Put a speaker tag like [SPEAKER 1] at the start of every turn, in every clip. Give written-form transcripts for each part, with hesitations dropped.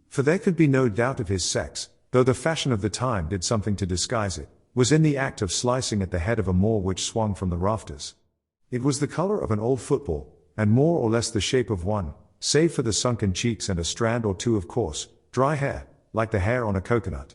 [SPEAKER 1] For there could be no doubt of his sex, though the fashion of the time did something to disguise it, was in the act of slicing at the head of a moor which swung from the rafters. It was the color of an old football, and more or less the shape of one, save for the sunken cheeks and a strand or two of coarse, dry hair, like the hair on a coconut.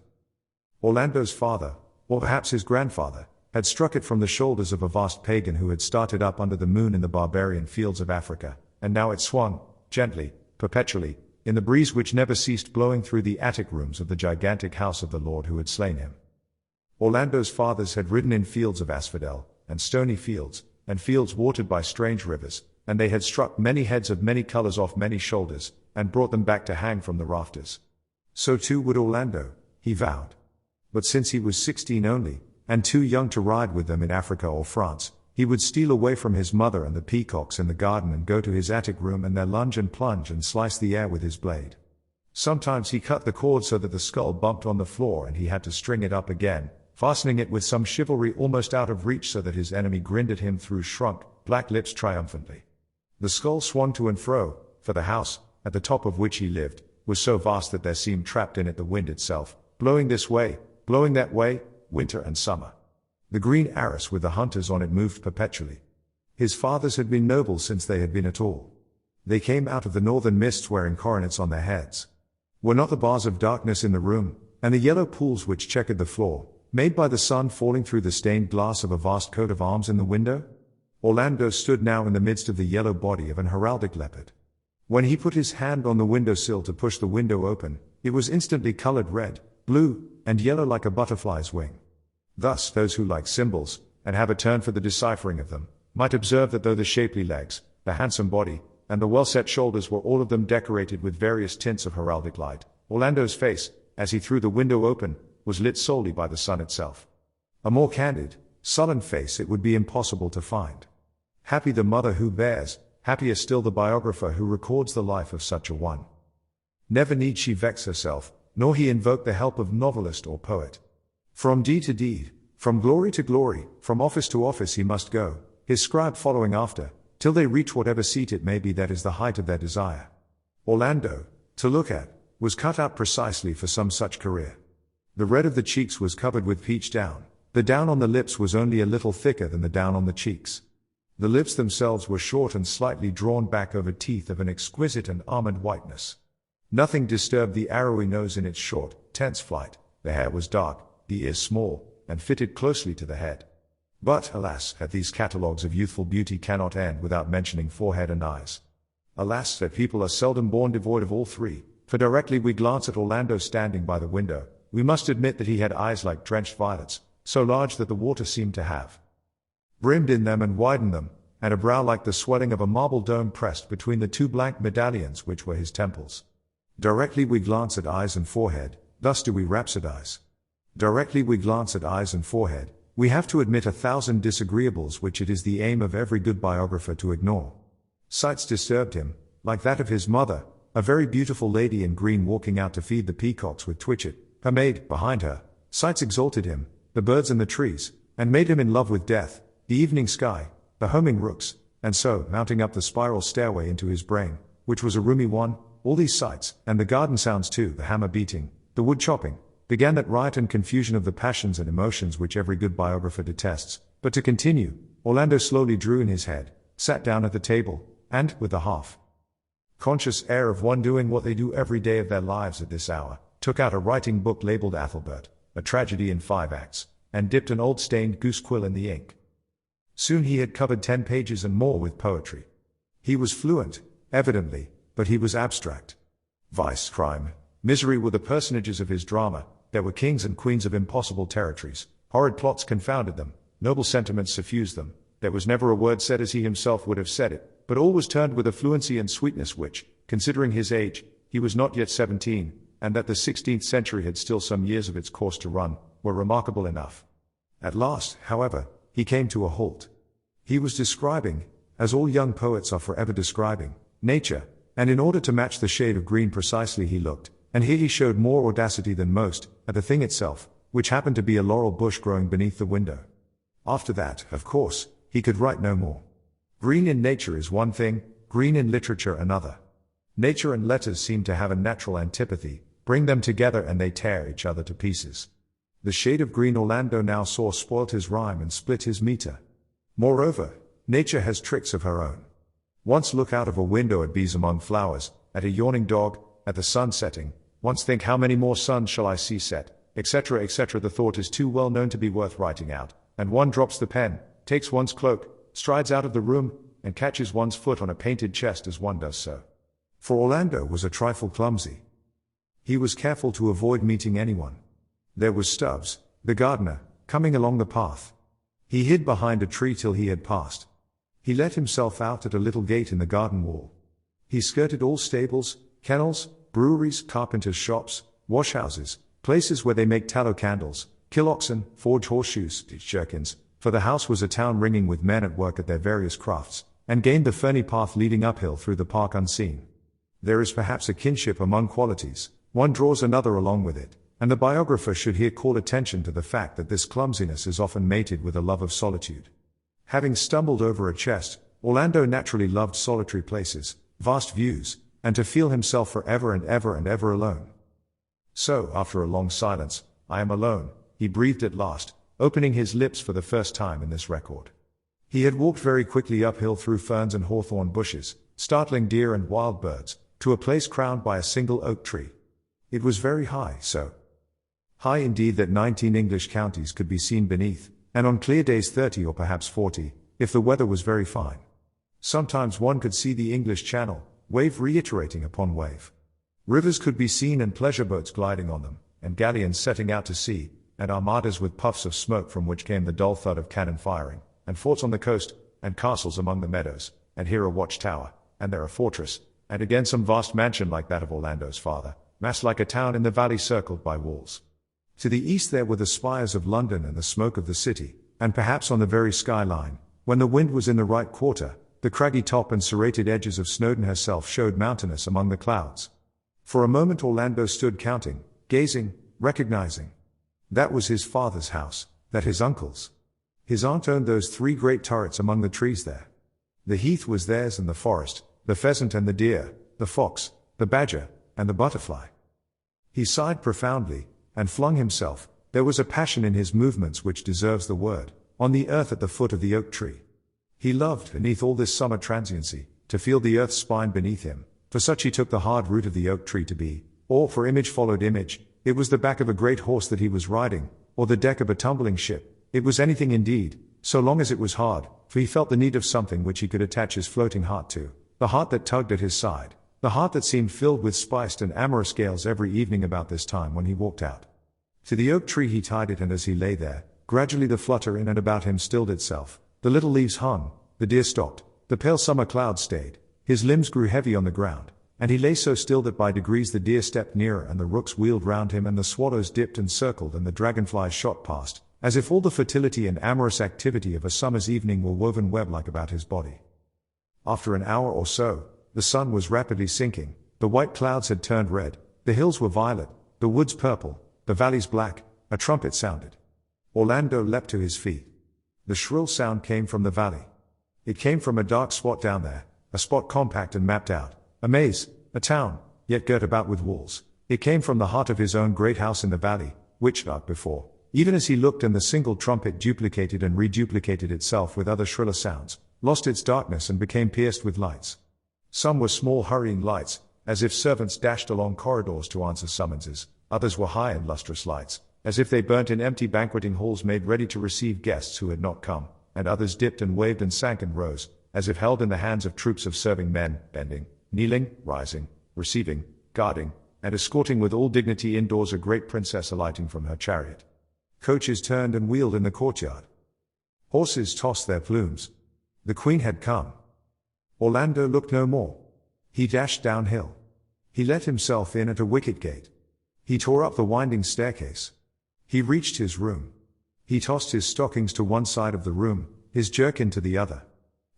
[SPEAKER 1] Orlando's father, or perhaps his grandfather, had struck it from the shoulders of a vast pagan who had started up under the moon in the barbarian fields of Africa, and now it swung, gently, perpetually, in the breeze which never ceased blowing through the attic rooms of the gigantic house of the Lord who had slain him. Orlando's fathers had ridden in fields of asphodel, and stony fields, and fields watered by strange rivers, and they had struck many heads of many colors off many shoulders, and brought them back to hang from the rafters. So too would Orlando, he vowed. But since he was 16 only, and too young to ride with them in Africa or France, he would steal away from his mother and the peacocks in the garden and go to his attic room and there lunge and plunge and slice the air with his blade. Sometimes he cut the cord so that the skull bumped on the floor and he had to string it up again, fastening it with some chivalry almost out of reach so that his enemy grinned at him through shrunk, black lips triumphantly. The skull swung to and fro, for the house, at the top of which he lived, was so vast that there seemed trapped in it the wind itself, blowing this way, blowing that way, winter and summer. The green arras with the hunters on it moved perpetually. His fathers had been noble since they had been at all. They came out of the northern mists wearing coronets on their heads. Were not the bars of darkness in the room, and the yellow pools which checkered the floor, made by the sun falling through the stained glass of a vast coat of arms in the window? Orlando stood now in the midst of the yellow body of an heraldic leopard. When he put his hand on the windowsill to push the window open, it was instantly colored red, blue, and yellow like a butterfly's wing. Thus, those who like symbols, and have a turn for the deciphering of them, might observe that though the shapely legs, the handsome body, and the well-set shoulders were all of them decorated with various tints of heraldic light, Orlando's face, as he threw the window open, was lit solely by the sun itself. A more candid, sullen face it would be impossible to find. Happy the mother who bears, happier still the biographer who records the life of such a one. Never need she vex herself, nor he invoke the help of novelist or poet. From deed to deed, from glory to glory, from office to office he must go, his scribe following after, till they reach whatever seat it may be that is the height of their desire. Orlando, to look at, was cut out precisely for some such career. The red of the cheeks was covered with peach down, the down on the lips was only a little thicker than the down on the cheeks. The lips themselves were short and slightly drawn back over teeth of an exquisite and almond whiteness. Nothing disturbed the arrowy nose in its short, tense flight, the hair was dark, the ears small, and fitted closely to the head. But, alas, that these catalogues of youthful beauty cannot end without mentioning forehead and eyes. Alas, that people are seldom born devoid of all three, for directly we glance at Orlando standing by the window, we must admit that he had eyes like drenched violets, so large that the water seemed to have brimmed in them and widened them, and a brow like the swelling of a marble dome pressed between the two blank medallions which were his temples. Directly we glance at eyes and forehead, thus do we rhapsodize. Directly we glance at eyes and forehead, we have to admit 1,000 disagreeables which it is the aim of every good biographer to ignore. Sights disturbed him, like that of his mother, a very beautiful lady in green walking out to feed the peacocks with Twitchett, her maid, behind her. Sights exalted him, the birds and the trees, and made him in love with death, the evening sky, the homing rooks, and so, mounting up the spiral stairway into his brain, which was a roomy one, all these sights, and the garden sounds too, the hammer beating, the wood chopping, began that riot and confusion of the passions and emotions which every good biographer detests. But to continue, Orlando slowly drew in his head, sat down at the table, and, with the half-conscious air of one doing what they do every day of their lives at this hour, took out a writing book labeled Athelbert, a tragedy in 5 acts, and dipped an old stained goose quill in the ink. Soon he had covered 10 pages and more with poetry. He was fluent, evidently, but he was abstract. Vice, crime, misery were the personages of his drama. There were kings and queens of impossible territories, horrid plots confounded them, noble sentiments suffused them, there was never a word said as he himself would have said it, but all was turned with a fluency and sweetness which, considering his age, he was not yet 17, and that the 16th century had still some years of its course to run, were remarkable enough. At last, however, he came to a halt. He was describing, as all young poets are forever describing, nature, and in order to match the shade of green precisely he looked, and here he showed more audacity than most, at the thing itself, which happened to be a laurel bush growing beneath the window. After that, of course, he could write no more. Green in nature is one thing, green in literature another. Nature and letters seem to have a natural antipathy, bring them together and they tear each other to pieces. The shade of green Orlando now saw spoilt his rhyme and split his meter. Moreover, nature has tricks of her own. Once look out of a window at bees among flowers, at a yawning dog, at the sun setting, once think how many more suns shall I see set, etc., etc. The thought is too well known to be worth writing out, and one drops the pen, takes one's cloak, strides out of the room, and catches one's foot on a painted chest as one does so. For Orlando was a trifle clumsy. He was careful to avoid meeting anyone. There was Stubbs, the gardener, coming along the path. He hid behind a tree till he had passed. He let himself out at a little gate in the garden wall. He skirted all stables, kennels, breweries, carpenters' shops, washhouses, places where they make tallow candles, kill oxen, forge horseshoes, stitch jerkins, for the house was a town ringing with men at work at their various crafts, and gained the ferny path leading uphill through the park unseen. There is perhaps a kinship among qualities, one draws another along with it, and the biographer should here call attention to the fact that this clumsiness is often mated with a love of solitude. Having stumbled over a chest, Orlando naturally loved solitary places, vast views, and to feel himself for ever and ever and ever alone. So, after a long silence, "I am alone," he breathed at last, opening his lips for the first time in this record. He had walked very quickly uphill through ferns and hawthorn bushes, startling deer and wild birds, to a place crowned by a single oak tree. It was very high, so high indeed that 19 English counties could be seen beneath, and on clear days 30 or perhaps 40, if the weather was very fine. Sometimes one could see the English Channel, wave reiterating upon wave. Rivers could be seen and pleasure boats gliding on them, and galleons setting out to sea, and armadas with puffs of smoke from which came the dull thud of cannon firing, and forts on the coast, and castles among the meadows, and here a watchtower, and there a fortress, and again some vast mansion like that of Orlando's father, massed like a town in the valley circled by walls. To the east there were the spires of London and the smoke of the city, and perhaps on the very skyline, when the wind was in the right quarter, the craggy top and serrated edges of Snowdon herself showed mountainous among the clouds. For a moment Orlando stood counting, gazing, recognizing. That was his father's house, that his uncle's. His aunt owned those 3 great turrets among the trees there. The heath was theirs and the forest, the pheasant and the deer, the fox, the badger, and the butterfly. He sighed profoundly, and flung himself, there was a passion in his movements which deserves the word, on the earth at the foot of the oak tree. He loved, beneath all this summer transiency, to feel the earth's spine beneath him, for such he took the hard root of the oak tree to be, or for image followed image, it was the back of a great horse that he was riding, or the deck of a tumbling ship, it was anything indeed, so long as it was hard, for he felt the need of something which he could attach his floating heart to, the heart that tugged at his side, the heart that seemed filled with spiced and amorous gales every evening about this time when he walked out. To the oak tree he tied it, and as he lay there, gradually the flutter in and about him stilled itself, the little leaves hung, the deer stopped, the pale summer clouds stayed, his limbs grew heavy on the ground, and he lay so still that by degrees the deer stepped nearer and the rooks wheeled round him and the swallows dipped and circled and the dragonflies shot past, as if all the fertility and amorous activity of a summer's evening were woven web-like about his body. After an hour or so, the sun was rapidly sinking, the white clouds had turned red, the hills were violet, the woods purple, the valleys black, a trumpet sounded. Orlando leapt to his feet. The shrill sound came from the valley. It came from a dark spot down there, a spot compact and mapped out, a maze, a town, yet girt about with walls. It came from the heart of his own great house in the valley, which, like before, even as he looked and the single trumpet duplicated and reduplicated itself with other shriller sounds, lost its darkness and became pierced with lights. Some were small hurrying lights, as if servants dashed along corridors to answer summonses, others were high and lustrous lights, as if they burnt in empty banqueting halls made ready to receive guests who had not come, and others dipped and waved and sank and rose, as if held in the hands of troops of serving men, bending, kneeling, rising, receiving, guarding, and escorting with all dignity indoors a great princess alighting from her chariot. Coaches turned and wheeled in the courtyard. Horses tossed their plumes. The queen had come. Orlando looked no more. He dashed downhill. He let himself in at a wicket gate. He tore up the winding staircase. He reached his room. He tossed his stockings to one side of the room, his jerkin to the other.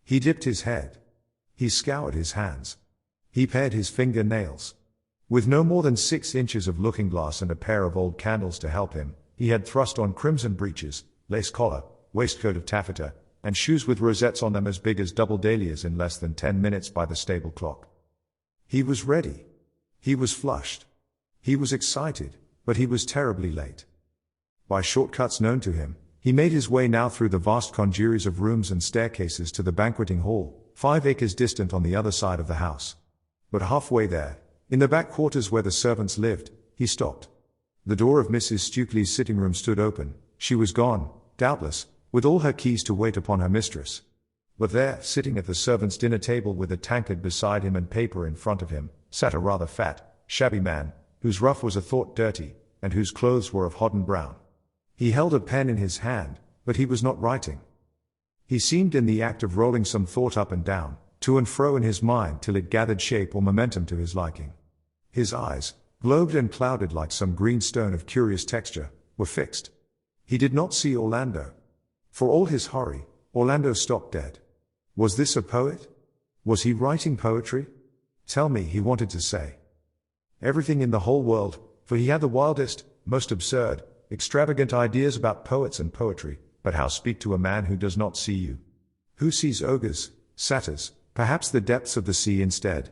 [SPEAKER 1] He dipped his head. He scoured his hands. He pared his finger-nails. With no more than 6 inches of looking-glass and a pair of old candles to help him, he had thrust on crimson breeches, lace collar, waistcoat of taffeta, and shoes with rosettes on them as big as double dahlias in less than 10 minutes by the stable clock. He was ready. He was flushed. He was excited, but he was terribly late. By shortcuts known to him, he made his way now through the vast congeries of rooms and staircases to the banqueting hall, 5 acres distant on the other side of the house. But halfway there, in the back quarters where the servants lived, he stopped. The door of Mrs. Stukely's sitting room stood open. She was gone, doubtless, with all her keys to wait upon her mistress. But there, sitting at the servants' dinner table with a tankard beside him and paper in front of him, sat a rather fat, shabby man, whose ruff was a thought dirty, and whose clothes were of hodden brown. He held a pen in his hand, but he was not writing. He seemed in the act of rolling some thought up and down, to and fro in his mind till it gathered shape or momentum to his liking. His eyes, globed and clouded like some green stone of curious texture, were fixed. He did not see Orlando. For all his hurry, Orlando stopped dead. Was this a poet? Was he writing poetry? Tell me, he wanted to say. Everything in the whole world, for he had the wildest, most absurd, extravagant ideas about poets and poetry, but how speak to a man who does not see you? Who sees ogres, satyrs, perhaps the depths of the sea instead?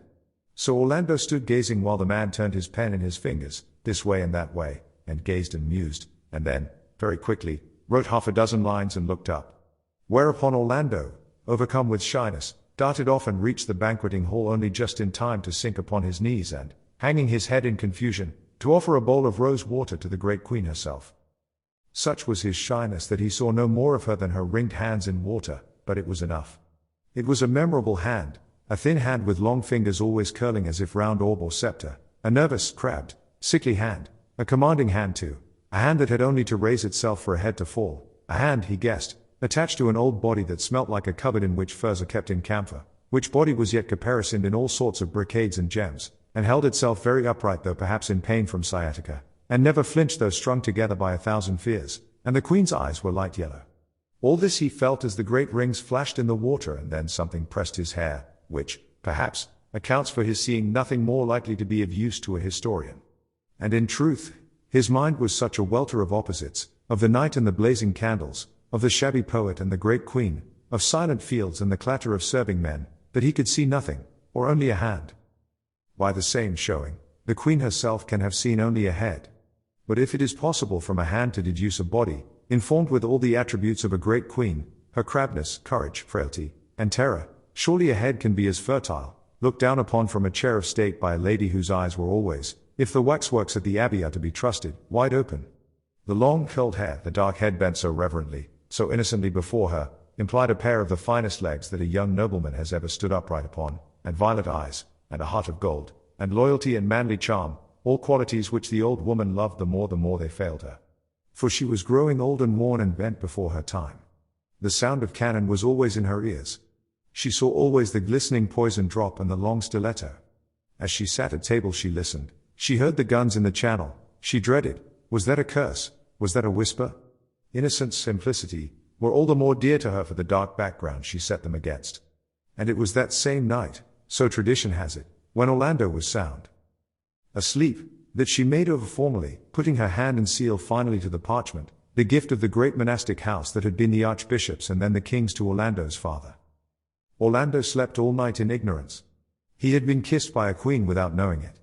[SPEAKER 1] So Orlando stood gazing while the man turned his pen in his fingers, this way and that way, and gazed and mused, and then, very quickly, wrote 6 lines and looked up. Whereupon Orlando, overcome with shyness, darted off and reached the banqueting hall only just in time to sink upon his knees and, hanging his head in confusion, to offer a bowl of rose water to the great queen herself. Such was his shyness that he saw no more of her than her ringed hands in water, but it was enough. It was a memorable hand, a thin hand with long fingers always curling as if round orb or scepter, a nervous, crabbed, sickly hand, a commanding hand too, a hand that had only to raise itself for a head to fall, a hand, he guessed, attached to an old body that smelt like a cupboard in which furs are kept in camphor, which body was yet caparisoned in all sorts of brocades and gems, and held itself very upright though perhaps in pain from sciatica, and never flinched though strung together by 1,000 fears, and the queen's eyes were light yellow. All this he felt as the great rings flashed in the water, and then something pressed his hair, which, perhaps, accounts for his seeing nothing more likely to be of use to a historian. And in truth, his mind was such a welter of opposites, of the night and the blazing candles, of the shabby poet and the great queen, of silent fields and the clatter of serving men, that he could see nothing, or only a hand. By the same showing, the queen herself can have seen only a head. But if it is possible from a hand to deduce a body, informed with all the attributes of a great queen, her crabbedness, courage, frailty, and terror, surely a head can be as fertile, looked down upon from a chair of state by a lady whose eyes were always, if the waxworks at the abbey are to be trusted, wide open. The long curled hair, the dark head bent so reverently, so innocently before her, implied a pair of the finest legs that a young nobleman has ever stood upright upon, and violet eyes, and a heart of gold, and loyalty and manly charm, all qualities which the old woman loved the more they failed her. For she was growing old and worn and bent before her time. The sound of cannon was always in her ears. She saw always the glistening poison drop and the long stiletto. As she sat at table she listened. She heard the guns in the channel. She dreaded. Was that a curse? Was that a whisper? Innocence, simplicity, were all the more dear to her for the dark background she set them against. And it was that same night, so tradition has it, when Orlando was sound asleep, that she made over formally, putting her hand and seal finally to the parchment, the gift of the great monastic house that had been the archbishop's and then the king's to Orlando's father. Orlando slept all night in ignorance. He had been kissed by a queen without knowing it.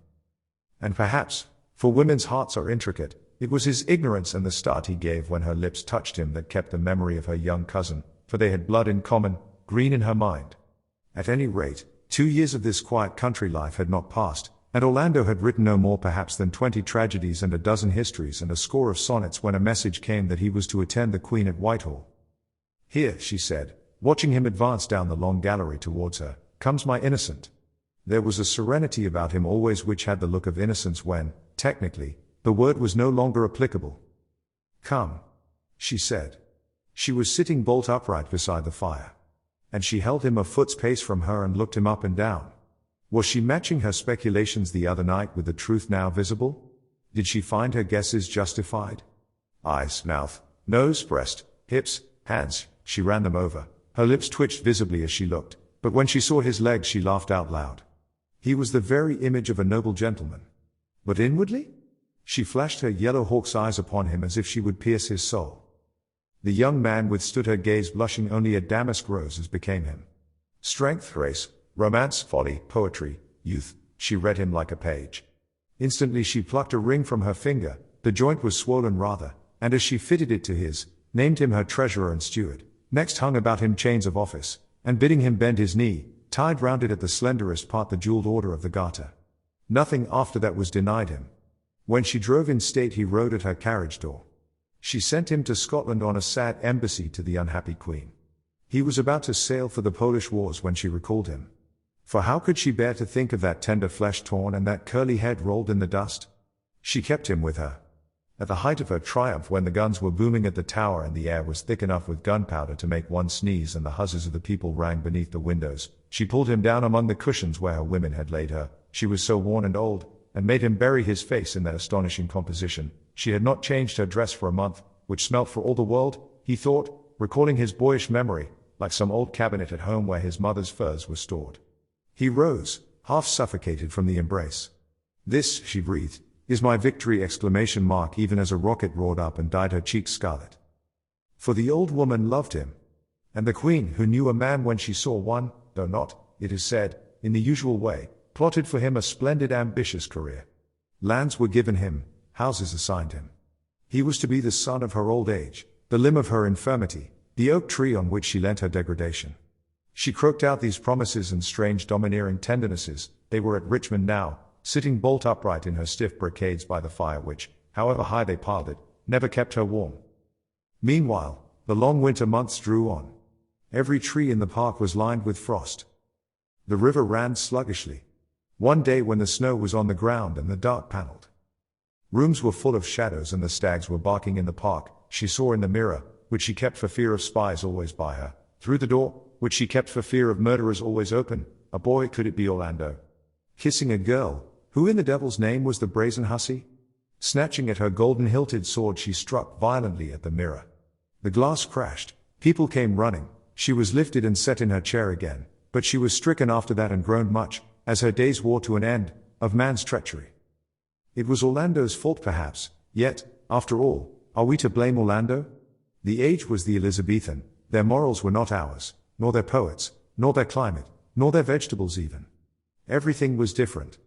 [SPEAKER 1] And perhaps, for women's hearts are intricate, it was his ignorance and the start he gave when her lips touched him that kept the memory of her young cousin, for they had blood in common, green in her mind. At any rate, 2 years of this quiet country life had not passed, and Orlando had written no more perhaps than 20 tragedies and a dozen histories and a score of sonnets when a message came that he was to attend the Queen at Whitehall. "Here," she said, watching him advance down the long gallery towards her, "comes my innocent." There was a serenity about him always which had the look of innocence when, technically, the word was no longer applicable. "Come," she said. She was sitting bolt upright beside the fire. And she held him a foot's pace from her and looked him up and down. Was she matching her speculations the other night with the truth now visible? Did she find her guesses justified? Eyes, mouth, nose, breast, hips, hands, she ran them over. Her lips twitched visibly as she looked, but when she saw his legs she laughed out loud. He was the very image of a noble gentleman. But inwardly? She flashed her yellow hawk's eyes upon him as if she would pierce his soul. The young man withstood her gaze, blushing only a damask rose as became him. Strength, grace, romance, folly, poetry, youth, She read him like a page. Instantly she plucked a ring from her finger, the joint was swollen rather, and as she fitted it to his, named him her treasurer and steward, next hung about him chains of office, and bidding him bend his knee, tied round it at the slenderest part the jewelled order of the garter. Nothing after that was denied him. When she drove in state he rode at her carriage door. She sent him to Scotland on a sad embassy to the unhappy queen. He was about to sail for the Polish wars when she recalled him. For how could she bear to think of that tender flesh torn and that curly head rolled in the dust? She kept him with her. At the height of her triumph, when the guns were booming at the tower and the air was thick enough with gunpowder to make one sneeze and the huzzas of the people rang beneath the windows, she pulled him down among the cushions where her women had laid her, she was so worn and old, and made him bury his face in that astonishing composition. She had not changed her dress for a month, which smelt for all the world, he thought, recalling his boyish memory, like some old cabinet at home where his mother's furs were stored. He rose, half suffocated from the embrace. "This," she breathed, "is my victory!" Even as a rocket roared up and dyed her cheeks scarlet. For the old woman loved him. And the queen, who knew a man when she saw one, though not, it is said, in the usual way, plotted for him a splendid ambitious career. Lands were given him, houses assigned him. He was to be the son of her old age, the limb of her infirmity, the oak tree on which she leant her degradation. She croaked out these promises and strange domineering tendernesses. They were at Richmond now, sitting bolt upright in her stiff brocades by the fire which, however high they piled it, never kept her warm. Meanwhile, the long winter months drew on. Every tree in the park was lined with frost. The river ran sluggishly. One day when the snow was on the ground and the dark panelled rooms were full of shadows and the stags were barking in the park, she saw in the mirror, which she kept for fear of spies always by her, through the door, which she kept for fear of murderers always open, a boy, could it be Orlando, kissing a girl, who in the devil's name was the brazen hussy? Snatching at her golden-hilted sword she struck violently at the mirror. The glass crashed, people came running, she was lifted and set in her chair again, but she was stricken after that and groaned much, as her days wore to an end, of man's treachery. It was Orlando's fault perhaps, yet, after all, are we to blame Orlando? The age was the Elizabethan, their morals were not ours, nor their poets, nor their climate, nor their vegetables even. Everything was different.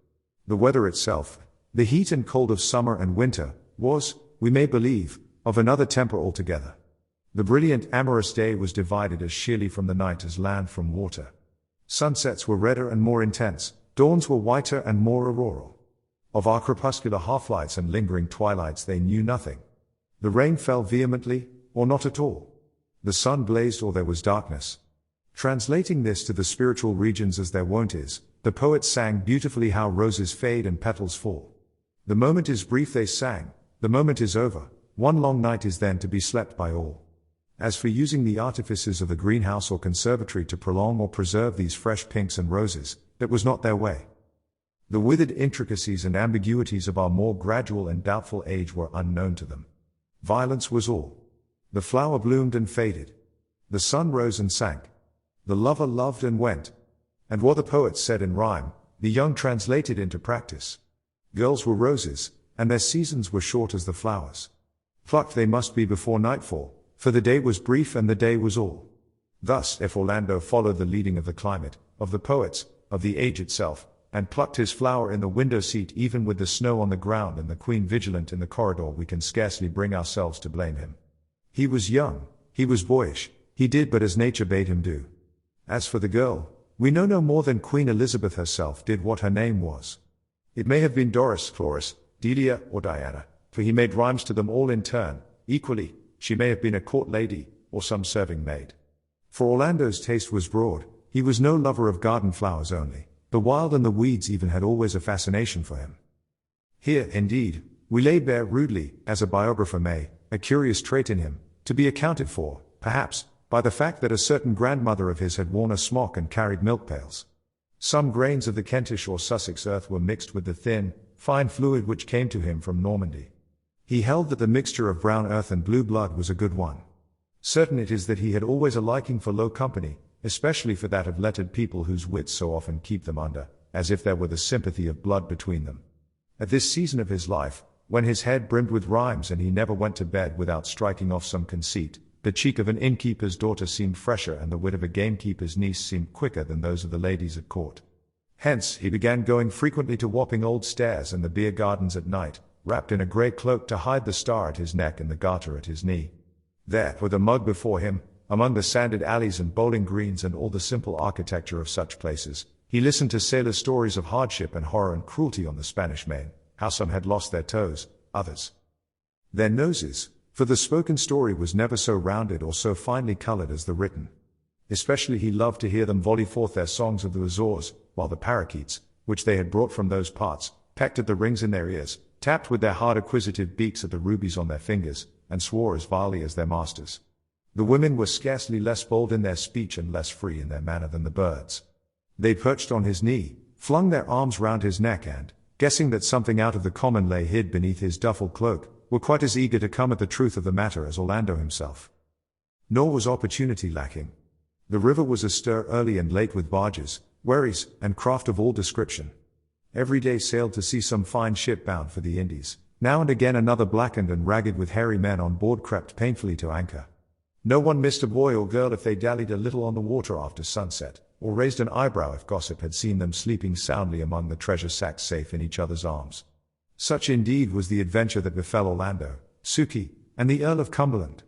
[SPEAKER 1] The weather itself, the heat and cold of summer and winter, was, we may believe, of another temper altogether. The brilliant amorous day was divided as sheerly from the night as land from water. Sunsets were redder and more intense, dawns were whiter and more auroral. Of our crepuscular half-lights and lingering twilights they knew nothing. The rain fell vehemently, or not at all. The sun blazed or there was darkness. Translating this to the spiritual regions as their wont is, the poets sang beautifully how roses fade and petals fall. The moment is brief, they sang, the moment is over, one long night is then to be slept by all. As for using the artifices of the greenhouse or conservatory to prolong or preserve these fresh pinks and roses, that was not their way. The withered intricacies and ambiguities of our more gradual and doubtful age were unknown to them. Violence was all. The flower bloomed and faded. The sun rose and sank. The lover loved and went. And what the poets said in rhyme, the young translated into practice. Girls were roses, and their seasons were short as the flowers. Plucked they must be before nightfall, for the day was brief and the day was all. Thus, if Orlando followed the leading of the climate, of the poets, of the age itself, and plucked his flower in the window seat even with the snow on the ground and the queen vigilant in the corridor, we can scarcely bring ourselves to blame him. He was young, he was boyish, he did but as nature bade him do. As for the girl, we know no more than Queen Elizabeth herself did what her name was. It may have been Doris, Chloris, Delia, or Diana, for he made rhymes to them all in turn. Equally, she may have been a court lady, or some serving maid. For Orlando's taste was broad, he was no lover of garden flowers only. The wild and the weeds even had always a fascination for him. Here, indeed, we lay bare rudely, as a biographer may, a curious trait in him, to be accounted for, perhaps, by the fact that a certain grandmother of his had worn a smock and carried milk pails. Some grains of the Kentish or Sussex earth were mixed with the thin, fine fluid which came to him from Normandy. He held that the mixture of brown earth and blue blood was a good one. Certain it is that he had always a liking for low company, especially for that of lettered people whose wits so often keep them under, as if there were the sympathy of blood between them. At this season of his life, when his head brimmed with rhymes and he never went to bed without striking off some conceit, the cheek of an innkeeper's daughter seemed fresher and the wit of a gamekeeper's niece seemed quicker than those of the ladies at court. Hence, he began going frequently to Wapping Old Stairs and the beer gardens at night, wrapped in a grey cloak to hide the star at his neck and the garter at his knee. There, with a mug before him, among the sanded alleys and bowling greens and all the simple architecture of such places, he listened to sailors' stories of hardship and horror and cruelty on the Spanish Main, how some had lost their toes, others their noses, for the spoken story was never so rounded or so finely coloured as the written. Especially he loved to hear them volley forth their songs of the Azores, while the parakeets, which they had brought from those parts, pecked at the rings in their ears, tapped with their hard acquisitive beaks at the rubies on their fingers, and swore as vilely as their masters. The women were scarcely less bold in their speech and less free in their manner than the birds. They perched on his knee, flung their arms round his neck and, guessing that something out of the common lay hid beneath his duffel cloak, were quite as eager to come at the truth of the matter as Orlando himself. Nor was opportunity lacking. The river was astir early and late with barges, wherries, and craft of all description. Every day sailed to sea some fine ship bound for the Indies. Now and again another blackened and ragged with hairy men on board crept painfully to anchor. No one missed a boy or girl if they dallied a little on the water after sunset, or raised an eyebrow if gossip had seen them sleeping soundly among the treasure sacks safe in each other's arms. Such indeed was the adventure that befell Orlando, Suki, and the Earl of Cumberland.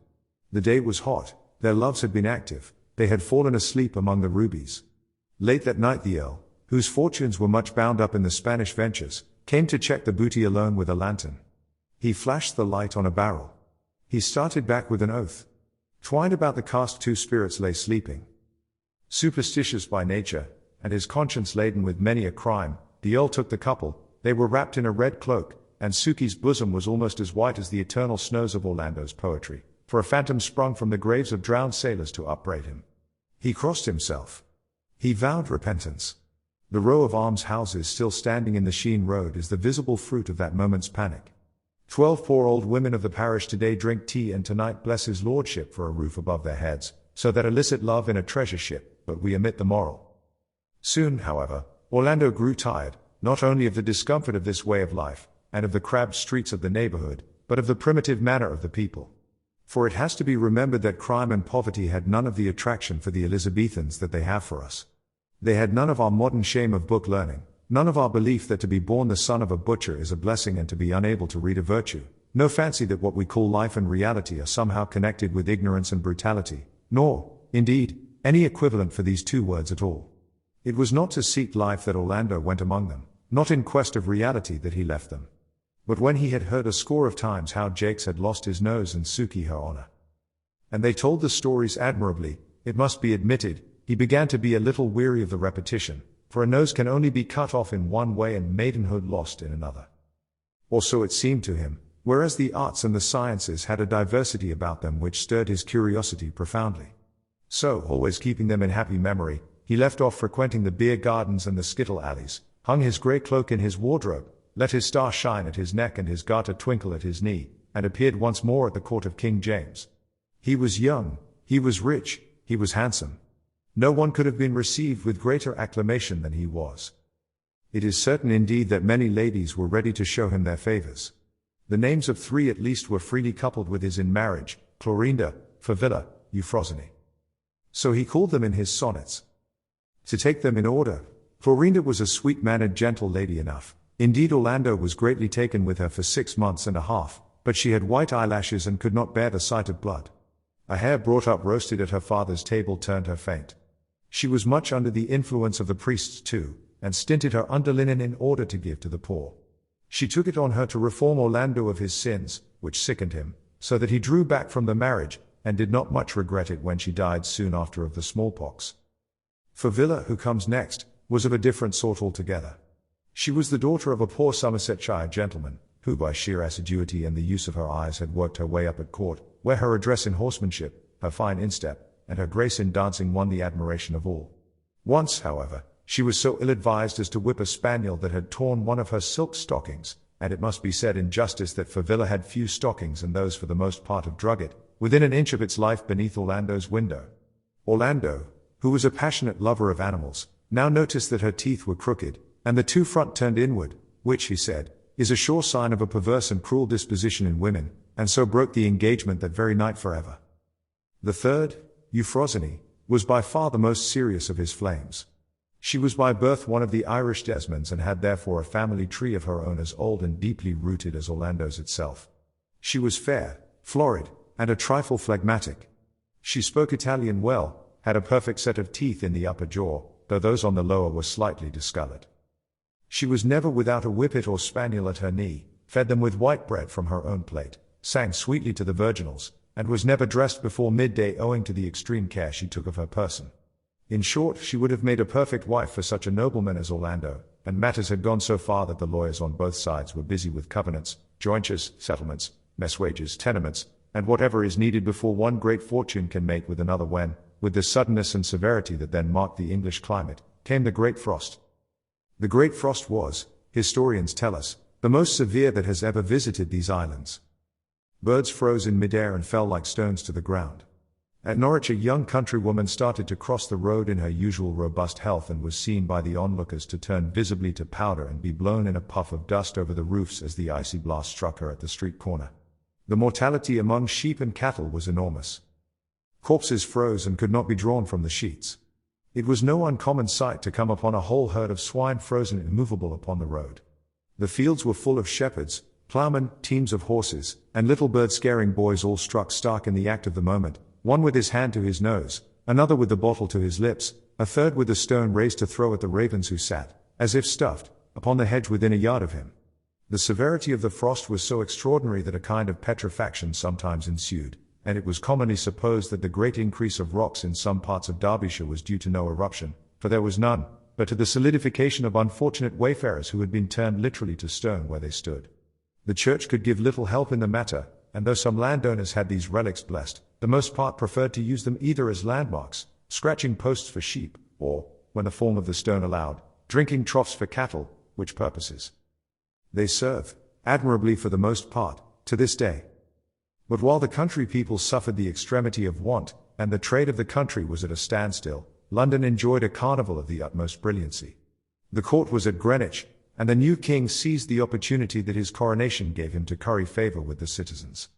[SPEAKER 1] The day was hot, their loves had been active, they had fallen asleep among the rubies. Late that night the Earl, whose fortunes were much bound up in the Spanish ventures, came to check the booty alone with a lantern. He flashed the light on a barrel. He started back with an oath. Twined about the cask 2 spirits lay sleeping. Superstitious by nature, and his conscience laden with many a crime, the Earl took the couple. They were wrapped in a red cloak, and Suki's bosom was almost as white as the eternal snows of Orlando's poetry, for a phantom sprung from the graves of drowned sailors to upbraid him. He crossed himself. He vowed repentance. The row of almshouses still standing in the Sheen Road is the visible fruit of that moment's panic. 12 poor old women of the parish today drink tea and tonight bless his lordship for a roof above their heads, so that illicit love in a treasure ship, but we omit the moral. Soon, however, Orlando grew tired, not only of the discomfort of this way of life, and of the crabbed streets of the neighborhood, but of the primitive manner of the people. For it has to be remembered that crime and poverty had none of the attraction for the Elizabethans that they have for us. They had none of our modern shame of book learning, none of our belief that to be born the son of a butcher is a blessing and to be unable to read a virtue, no fancy that what we call life and reality are somehow connected with ignorance and brutality, nor, indeed, any equivalent for these two words at all. It was not to seek life that Orlando went among them, not in quest of reality that he left them. But when he had heard a score of times how Jakes had lost his nose and Suki her honor, and they told the stories admirably, it must be admitted, he began to be a little weary of the repetition, for a nose can only be cut off in one way and maidenhood lost in another. Or so it seemed to him, whereas the arts and the sciences had a diversity about them which stirred his curiosity profoundly. So, always keeping them in happy memory, he left off frequenting the beer gardens and the skittle alleys, hung his grey cloak in his wardrobe, let his star shine at his neck and his garter twinkle at his knee, and appeared once more at the court of King James. He was young, he was rich, he was handsome. No one could have been received with greater acclamation than he was. It is certain indeed that many ladies were ready to show him their favours. The names of 3 at least were freely coupled with his in marriage, Clorinda, Favilla, Euphrosyne. So he called them in his sonnets. To take them in order, Clorinda was a sweet-mannered gentle lady enough. Indeed Orlando was greatly taken with her for 6 months and a half, but she had white eyelashes and could not bear the sight of blood. A hare brought up roasted at her father's table turned her faint. She was much under the influence of the priests too, and stinted her underlinen in order to give to the poor. She took it on her to reform Orlando of his sins, which sickened him, so that he drew back from the marriage, and did not much regret it when she died soon after of the smallpox. Favilla, who comes next, was of a different sort altogether. She was the daughter of a poor Somersetshire gentleman, who by sheer assiduity and the use of her eyes had worked her way up at court, where her address in horsemanship, her fine instep, and her grace in dancing won the admiration of all. Once, however, she was so ill-advised as to whip a spaniel that had torn one of her silk stockings, and it must be said in justice that Favilla had few stockings and those for the most part of drugget, within an inch of its life beneath Orlando's window. Orlando, who was a passionate lover of animals, now noticed that her teeth were crooked, and the 2 front turned inward, which, he said, is a sure sign of a perverse and cruel disposition in women, and so broke the engagement that very night forever. The third, Euphrosyne, was by far the most serious of his flames. She was by birth one of the Irish Desmonds and had therefore a family tree of her own as old and deeply rooted as Orlando's itself. She was fair, florid, and a trifle phlegmatic. She spoke Italian well, had a perfect set of teeth in the upper jaw, though those on the lower were slightly discolored. She was never without a whippet or spaniel at her knee, fed them with white bread from her own plate, sang sweetly to the virginals, and was never dressed before midday owing to the extreme care she took of her person. In short, she would have made a perfect wife for such a nobleman as Orlando, and matters had gone so far that the lawyers on both sides were busy with covenants, jointures, settlements, mess wages, tenements, and whatever is needed before one great fortune can mate with another when, with the suddenness and severity that then marked the English climate, came the Great Frost. The Great Frost was, historians tell us, the most severe that has ever visited these islands. Birds froze in midair and fell like stones to the ground. At Norwich a young countrywoman started to cross the road in her usual robust health and was seen by the onlookers to turn visibly to powder and be blown in a puff of dust over the roofs as the icy blast struck her at the street corner. The mortality among sheep and cattle was enormous. Corpses froze and could not be drawn from the sheets. It was no uncommon sight to come upon a whole herd of swine frozen immovable upon the road. The fields were full of shepherds, ploughmen, teams of horses, and little bird-scaring boys all struck stark in the act of the moment, one with his hand to his nose, another with the bottle to his lips, a third with a stone raised to throw at the ravens who sat, as if stuffed, upon the hedge within a yard of him. The severity of the frost was so extraordinary that a kind of petrifaction sometimes ensued, and it was commonly supposed that the great increase of rocks in some parts of Derbyshire was due to no eruption, for there was none, but to the solidification of unfortunate wayfarers who had been turned literally to stone where they stood. The church could give little help in the matter, and though some landowners had these relics blessed, the most part preferred to use them either as landmarks, scratching posts for sheep, or, when the form of the stone allowed, drinking troughs for cattle, which purposes they serve, admirably for the most part, to this day. But while the country people suffered the extremity of want, and the trade of the country was at a standstill, London enjoyed a carnival of the utmost brilliancy. The court was at Greenwich, and the new king seized the opportunity that his coronation gave him to curry favor with the citizens.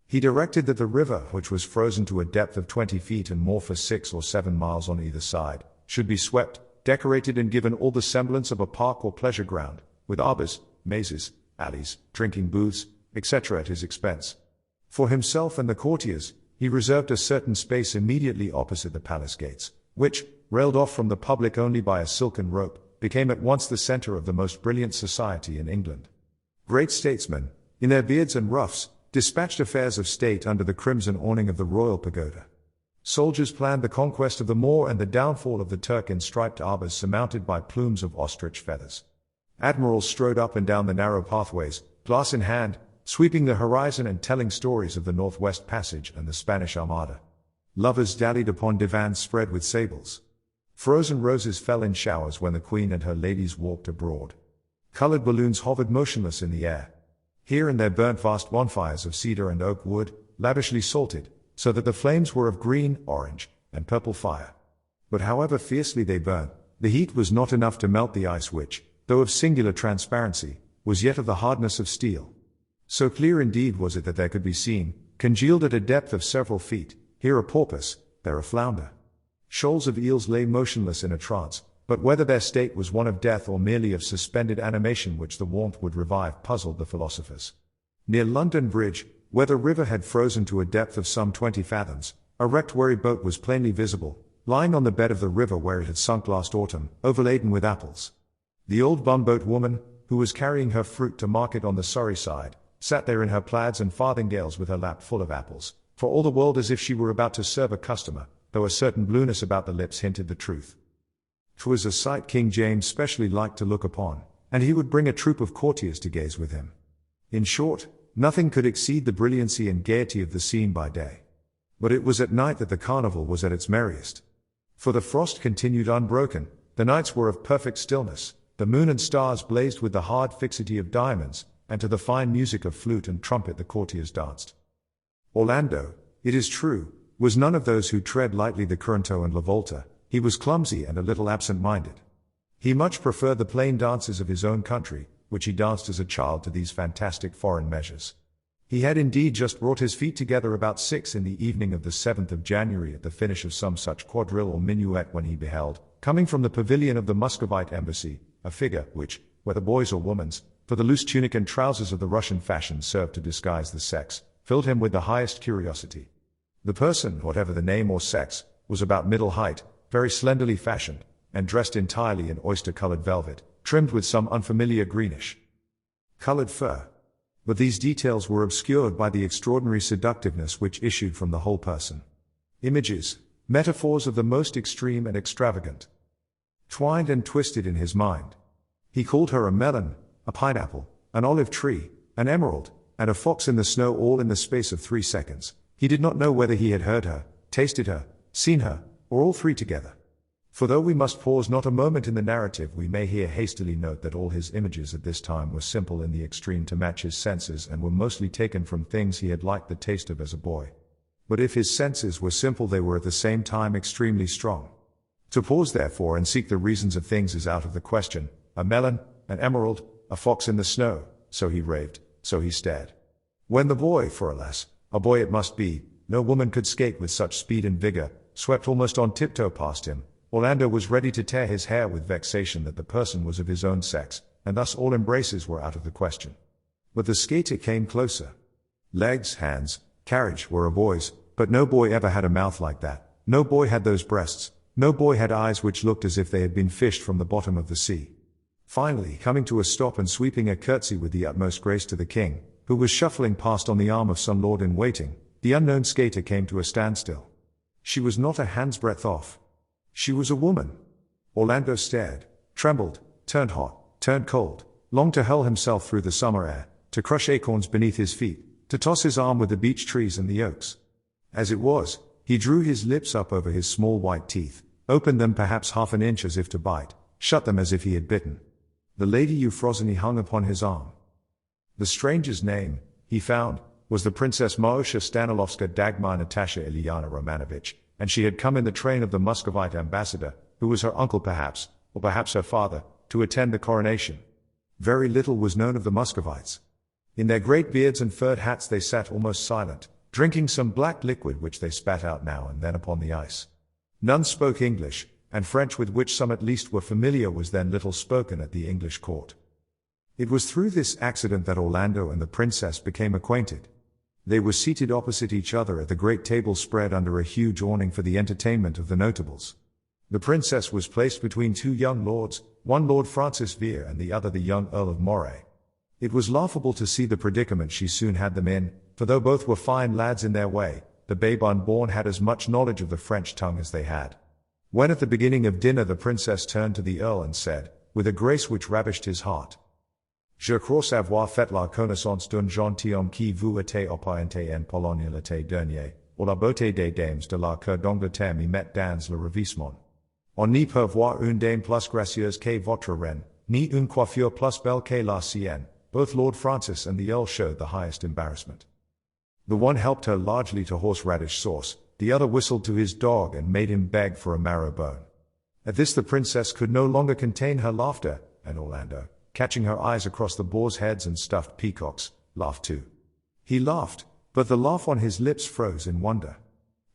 [SPEAKER 1] He directed that the river, which was frozen to a depth of 20 feet and more for 6 or 7 miles on either side, should be swept, decorated and given all the semblance of a park or pleasure ground, with arbors, mazes, alleys, drinking booths, etc. at his expense. For himself and the courtiers, he reserved a certain space immediately opposite the palace gates, which, railed off from the public only by a silken rope, became at once the center of the most brilliant society in England. Great statesmen, in their beards and ruffs, dispatched affairs of state under the crimson awning of the royal pagoda. Soldiers planned the conquest of the Moor and the downfall of the Turk in striped arbors surmounted by plumes of ostrich feathers. Admirals strode up and down the narrow pathways, glass in hand, sweeping the horizon and telling stories of the Northwest Passage and the Spanish Armada. Lovers dallied upon divans spread with sables. Frozen roses fell in showers when the Queen and her ladies walked abroad. Colored balloons hovered motionless in the air. Here and there burnt vast bonfires of cedar and oak wood, lavishly salted, so that the flames were of green, orange, and purple fire. But however fiercely they burnt, the heat was not enough to melt the ice which, though of singular transparency, was yet of the hardness of steel. So clear indeed was it that there could be seen, congealed at a depth of several feet, here a porpoise, there a flounder. Shoals of eels lay motionless in a trance, but whether their state was one of death or merely of suspended animation which the warmth would revive puzzled the philosophers. Near London Bridge, where the river had frozen to a depth of some 20 fathoms, a wrecked wherry boat was plainly visible, lying on the bed of the river where it had sunk last autumn, overladen with apples. The old bumboat woman, who was carrying her fruit to market on the Surrey side, sat there in her plaids and farthingales with her lap full of apples, for all the world as if she were about to serve a customer, though a certain blueness about the lips hinted the truth. 'Twas a sight King James specially liked to look upon, and he would bring a troop of courtiers to gaze with him. In short, nothing could exceed the brilliancy and gaiety of the scene by day. But it was at night that the carnival was at its merriest. For the frost continued unbroken, the nights were of perfect stillness, the moon and stars blazed with the hard fixity of diamonds, and to the fine music of flute and trumpet the courtiers danced. Orlando, it is true, was none of those who tread lightly the Coranto and la Volta. He was clumsy and a little absent-minded. He much preferred the plain dances of his own country, which he danced as a child, to these fantastic foreign measures. He had indeed just brought his feet together about 6 in the evening of the 7th of January at the finish of some such quadrille or minuet when he beheld, coming from the pavilion of the Muscovite embassy, a figure which, whether boy's or woman's, for the loose tunic and trousers of the Russian fashion served to disguise the sex, filled him with the highest curiosity. The person, whatever the name or sex, was about middle height, very slenderly fashioned, and dressed entirely in oyster-colored velvet, trimmed with some unfamiliar greenish-colored fur. But these details were obscured by the extraordinary seductiveness which issued from the whole person. Images, metaphors of the most extreme and extravagant, twined and twisted in his mind. He called her a melon, a pineapple, an olive tree, an emerald, and a fox in the snow, all in the space of 3 seconds. He did not know whether he had heard her, tasted her, seen her, or all three together. For though we must pause not a moment in the narrative, we may here hastily note that all his images at this time were simple in the extreme to match his senses, and were mostly taken from things he had liked the taste of as a boy. But if his senses were simple, they were at the same time extremely strong. To pause therefore and seek the reasons of things is out of the question. A melon, an emerald, a fox in the snow, so he raved, so he stared. When the boy, for alas, a boy it must be, no woman could skate with such speed and vigor, swept almost on tiptoe past him, Orlando was ready to tear his hair with vexation that the person was of his own sex, and thus all embraces were out of the question. But the skater came closer. Legs, hands, carriage were a boy's, but no boy ever had a mouth like that, no boy had those breasts, no boy had eyes which looked as if they had been fished from the bottom of the sea. Finally, coming to a stop and sweeping a curtsy with the utmost grace to the king, who was shuffling past on the arm of some lord in waiting, the unknown skater came to a standstill. She was not a hand's breadth off. She was a woman. Orlando stared, trembled, turned hot, turned cold, longed to hurl himself through the summer air, to crush acorns beneath his feet, to toss his arm with the beech trees and the oaks. As it was, he drew his lips up over his small white teeth, opened them perhaps half an inch as if to bite, shut them as if he had bitten. The Lady Euphrosyne hung upon his arm. The stranger's name, he found, was the Princess Maosha Stanilovska Dagmar Natasha Ilyana Romanovich, and she had come in the train of the Muscovite ambassador, who was her uncle perhaps, or perhaps her father, to attend the coronation. Very little was known of the Muscovites. In their great beards and furred hats they sat almost silent, drinking some black liquid which they spat out now and then upon the ice. None spoke English, and French, with which some at least were familiar, was then little spoken at the English court. It was through this accident that Orlando and the princess became acquainted. They were seated opposite each other at the great table spread under a huge awning for the entertainment of the notables. The princess was placed between two young lords, one Lord Francis Vere and the other the young Earl of Moray. It was laughable to see the predicament she soon had them in, for though both were fine lads in their way, the babe unborn had as much knowledge of the French tongue as they had. When at the beginning of dinner the princess turned to the earl and said, with a grace which ravished his heart, Je crois savoir fait la connaissance d'un gentilhomme qui vous était apparenté en Pologne l'été dernier, ou la beauté des dames de la cour d'Angleterre m'y met dans le ravissement. On n'y peut voir une dame plus gracieuse que votre reine, ni une coiffure plus belle que la sienne. Both Lord Francis and the earl showed the highest embarrassment. The one helped her largely to horseradish sauce, the other whistled to his dog and made him beg for a marrow bone. At this the princess could no longer contain her laughter, and Orlando, catching her eyes across the boars' heads and stuffed peacocks, laughed too. He laughed, but the laugh on his lips froze in wonder.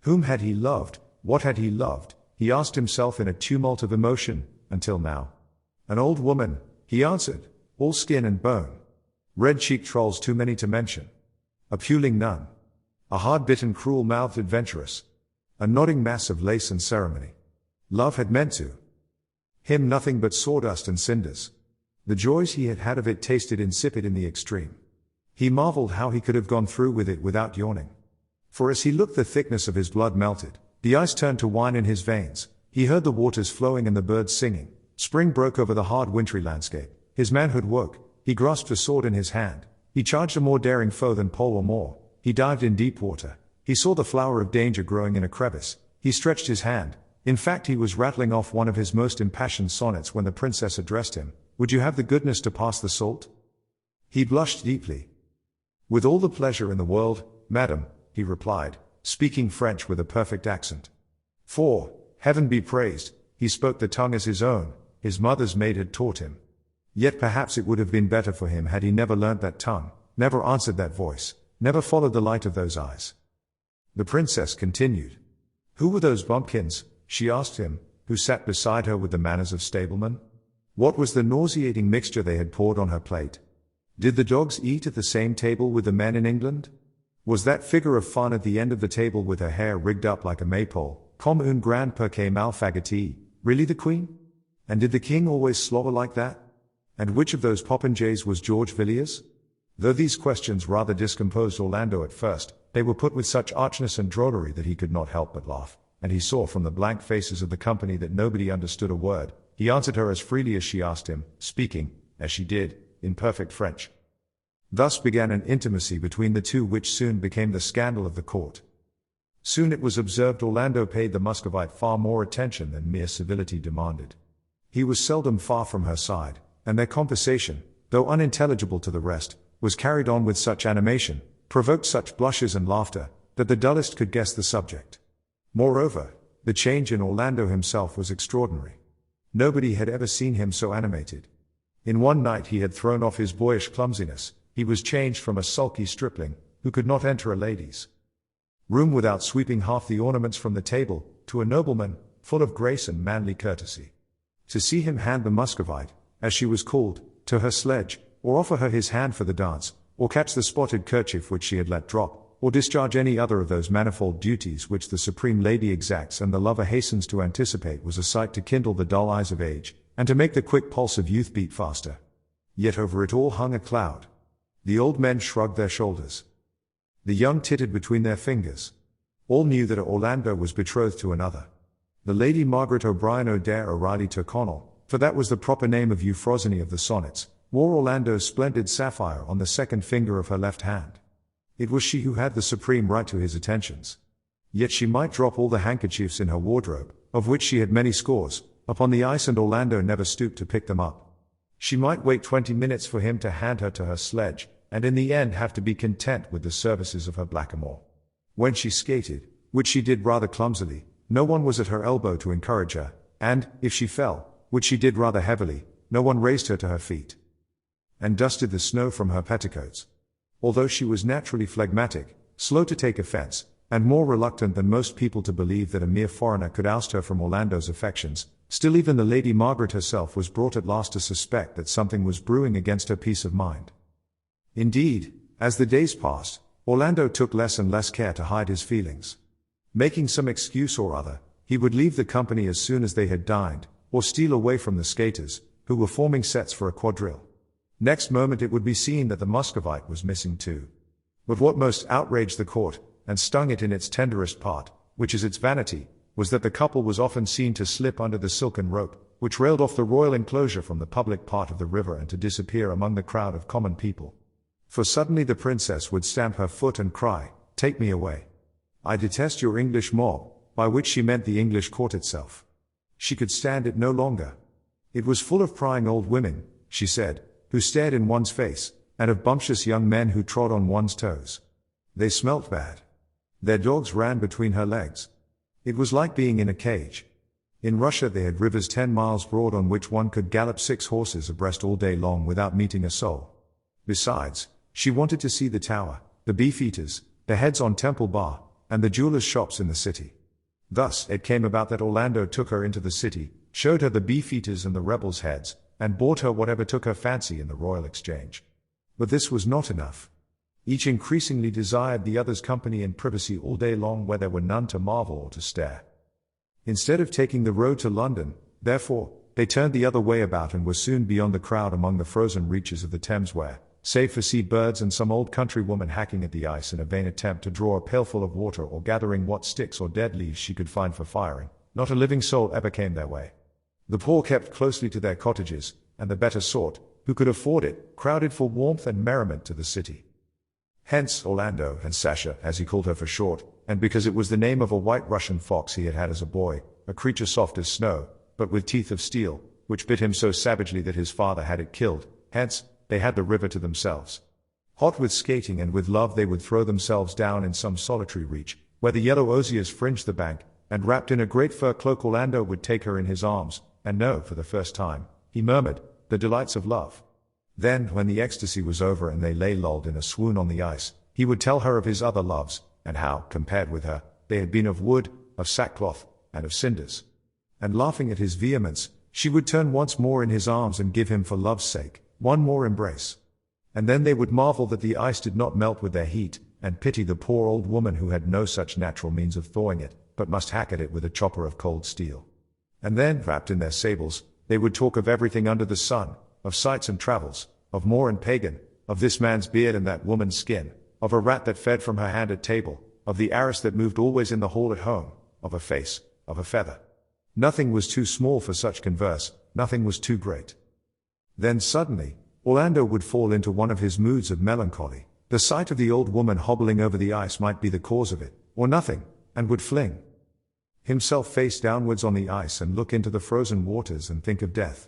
[SPEAKER 1] Whom had he loved, what had he loved, he asked himself in a tumult of emotion, until now. An old woman, he answered, all skin and bone. Red-cheeked trolls too many to mention. A puling nun. A hard-bitten cruel-mouthed adventuress. A nodding mass of lace and ceremony. Love had meant to him nothing but sawdust and cinders. The joys he had had of it tasted insipid in the extreme. He marveled how he could have gone through with it without yawning. For as he looked the thickness of his blood melted, the ice turned to wine in his veins, he heard the waters flowing and the birds singing, spring broke over the hard wintry landscape, his manhood woke, he grasped a sword in his hand, he charged a more daring foe than pole or moor, he dived in deep water, he saw the flower of danger growing in a crevice, he stretched his hand, in fact he was rattling off one of his most impassioned sonnets when the princess addressed him, would you have the goodness to pass the salt? He blushed deeply. With all the pleasure in the world, madam, he replied, speaking French with a perfect accent. For, heaven be praised, he spoke the tongue as his own, his mother's maid had taught him. Yet perhaps it would have been better for him had he never learnt that tongue, never answered that voice, never followed the light of those eyes. The princess continued. Who were those bumpkins, she asked him, who sat beside her with the manners of stablemen? What was the nauseating mixture they had poured on her plate? Did the dogs eat at the same table with the men in England? Was that figure of fun at the end of the table with her hair rigged up like a maypole, comme une grande perquée mal fagottée, really the queen? And did the king always slobber like that? And which of those popinjays was George Villiers? Though these questions rather discomposed Orlando at first, they were put with such archness and drollery that he could not help but laugh, and he saw from the blank faces of the company that nobody understood a word. He answered her as freely as she asked him, speaking, as she did, in perfect French. Thus began an intimacy between the two which soon became the scandal of the court. Soon it was observed Orlando paid the Muscovite far more attention than mere civility demanded. He was seldom far from her side, and their conversation, though unintelligible to the rest, was carried on with such animation, provoked such blushes and laughter, that the dullest could guess the subject. Moreover, the change in Orlando himself was extraordinary. Nobody had ever seen him so animated. In one night he had thrown off his boyish clumsiness. He was changed from a sulky stripling, who could not enter a lady's room without sweeping half the ornaments from the table, to a nobleman, full of grace and manly courtesy. To see him hand the Muscovite, as she was called, to her sledge, or offer her his hand for the dance, or catch the spotted kerchief which she had let drop, or discharge any other of those manifold duties which the supreme lady exacts and the lover hastens to anticipate, was a sight to kindle the dull eyes of age, and to make the quick pulse of youth beat faster. Yet over it all hung a cloud. The old men shrugged their shoulders. The young tittered between their fingers. All knew that Orlando was betrothed to another. The Lady Margaret O'Brien O'Dare O'Reilly Tyrconnell, for that was the proper name of Euphrosyne of the sonnets, wore Orlando's splendid sapphire on the second finger of her left hand. It was she who had the supreme right to his attentions. Yet she might drop all the handkerchiefs in her wardrobe, of which she had many scores, upon the ice, and Orlando never stooped to pick them up. She might wait 20 minutes for him to hand her to her sledge, and in the end have to be content with the services of her blackamoor. When she skated, which she did rather clumsily, no one was at her elbow to encourage her, and, if she fell, which she did rather heavily, no one raised her to her feet and dusted the snow from her petticoats. Although she was naturally phlegmatic, slow to take offense, and more reluctant than most people to believe that a mere foreigner could oust her from Orlando's affections, still even the Lady Margaret herself was brought at last to suspect that something was brewing against her peace of mind. Indeed, as the days passed, Orlando took less and less care to hide his feelings. Making some excuse or other, he would leave the company as soon as they had dined, or steal away from the skaters, who were forming sets for a quadrille. Next moment it would be seen that the Muscovite was missing too. But what most outraged the court, and stung it in its tenderest part, which is its vanity, was that the couple was often seen to slip under the silken rope, which railed off the royal enclosure from the public part of the river, and to disappear among the crowd of common people. For suddenly the princess would stamp her foot and cry, "Take me away. I detest your English mob," by which she meant the English court itself. She could stand it no longer. It was full of prying old women, she said, who stared in one's face, and of bumptious young men who trod on one's toes. They smelt bad. Their dogs ran between her legs. It was like being in a cage. In Russia they had rivers 10 miles broad on which one could gallop 6 horses abreast all day long without meeting a soul. Besides, she wanted to see the tower, the beefeaters, the heads on Temple Bar, and the jewelers' shops in the city. Thus it came about that Orlando took her into the city, showed her the beefeaters and the rebels' heads, and bought her whatever took her fancy in the Royal Exchange. But this was not enough. Each increasingly desired the other's company and privacy all day long, where there were none to marvel or to stare. Instead of taking the road to London, therefore, they turned the other way about and were soon beyond the crowd among the frozen reaches of the Thames, where, save for sea birds and some old country woman hacking at the ice in a vain attempt to draw a pailful of water or gathering what sticks or dead leaves she could find for firing, not a living soul ever came their way. The poor kept closely to their cottages, and the better sort, who could afford it, crowded for warmth and merriment to the city. Hence Orlando, and Sasha, as he called her for short, and because it was the name of a white Russian fox he had had as a boy, a creature soft as snow, but with teeth of steel, which bit him so savagely that his father had it killed. Hence, they had the river to themselves. Hot with skating and with love, they would throw themselves down in some solitary reach, where the yellow osiers fringed the bank, and wrapped in a great fur cloak Orlando would take her in his arms, and know, for the first time, he murmured, the delights of love. Then, when the ecstasy was over and they lay lulled in a swoon on the ice, he would tell her of his other loves, and how, compared with her, they had been of wood, of sackcloth, and of cinders. And laughing at his vehemence, she would turn once more in his arms and give him for love's sake, one more embrace. And then they would marvel that the ice did not melt with their heat, and pity the poor old woman who had no such natural means of thawing it, but must hack at it with a chopper of cold steel. And then, wrapped in their sables, they would talk of everything under the sun, of sights and travels, of Moor and pagan, of this man's beard and that woman's skin, of a rat that fed from her hand at table, of the arras that moved always in the hall at home, of a face, of a feather. Nothing was too small for such converse, nothing was too great. Then suddenly, Orlando would fall into one of his moods of melancholy. The sight of the old woman hobbling over the ice might be the cause of it, or nothing, and would fling himself face downwards on the ice and look into the frozen waters and think of death.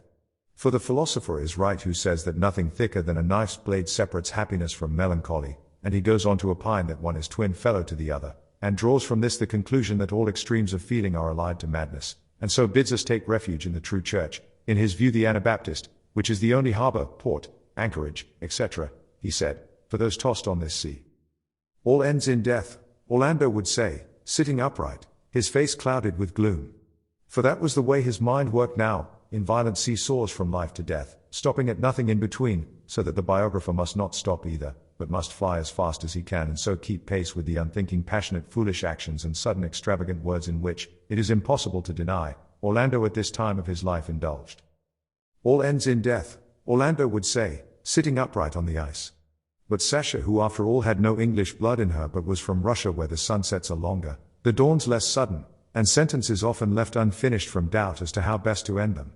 [SPEAKER 1] For the philosopher is right who says that nothing thicker than a knife's blade separates happiness from melancholy, and he goes on to opine that one is twin fellow to the other, and draws from this the conclusion that all extremes of feeling are allied to madness, and so bids us take refuge in the true church, in his view the Anabaptist, which is the only harbor, port, anchorage, etc., he said, for those tossed on this sea. All ends in death, Orlando would say, sitting upright, his face clouded with gloom. For that was the way his mind worked now, in violent seesaws from life to death, stopping at nothing in between, so that the biographer must not stop either, but must fly as fast as he can and so keep pace with the unthinking passionate foolish actions and sudden extravagant words in which, it is impossible to deny, Orlando at this time of his life indulged. All ends in death, Orlando would say, sitting upright on the ice. But Sasha, who after all had no English blood in her but was from Russia where the sunsets are longer, the dawns less sudden, and sentences often left unfinished from doubt as to how best to end them.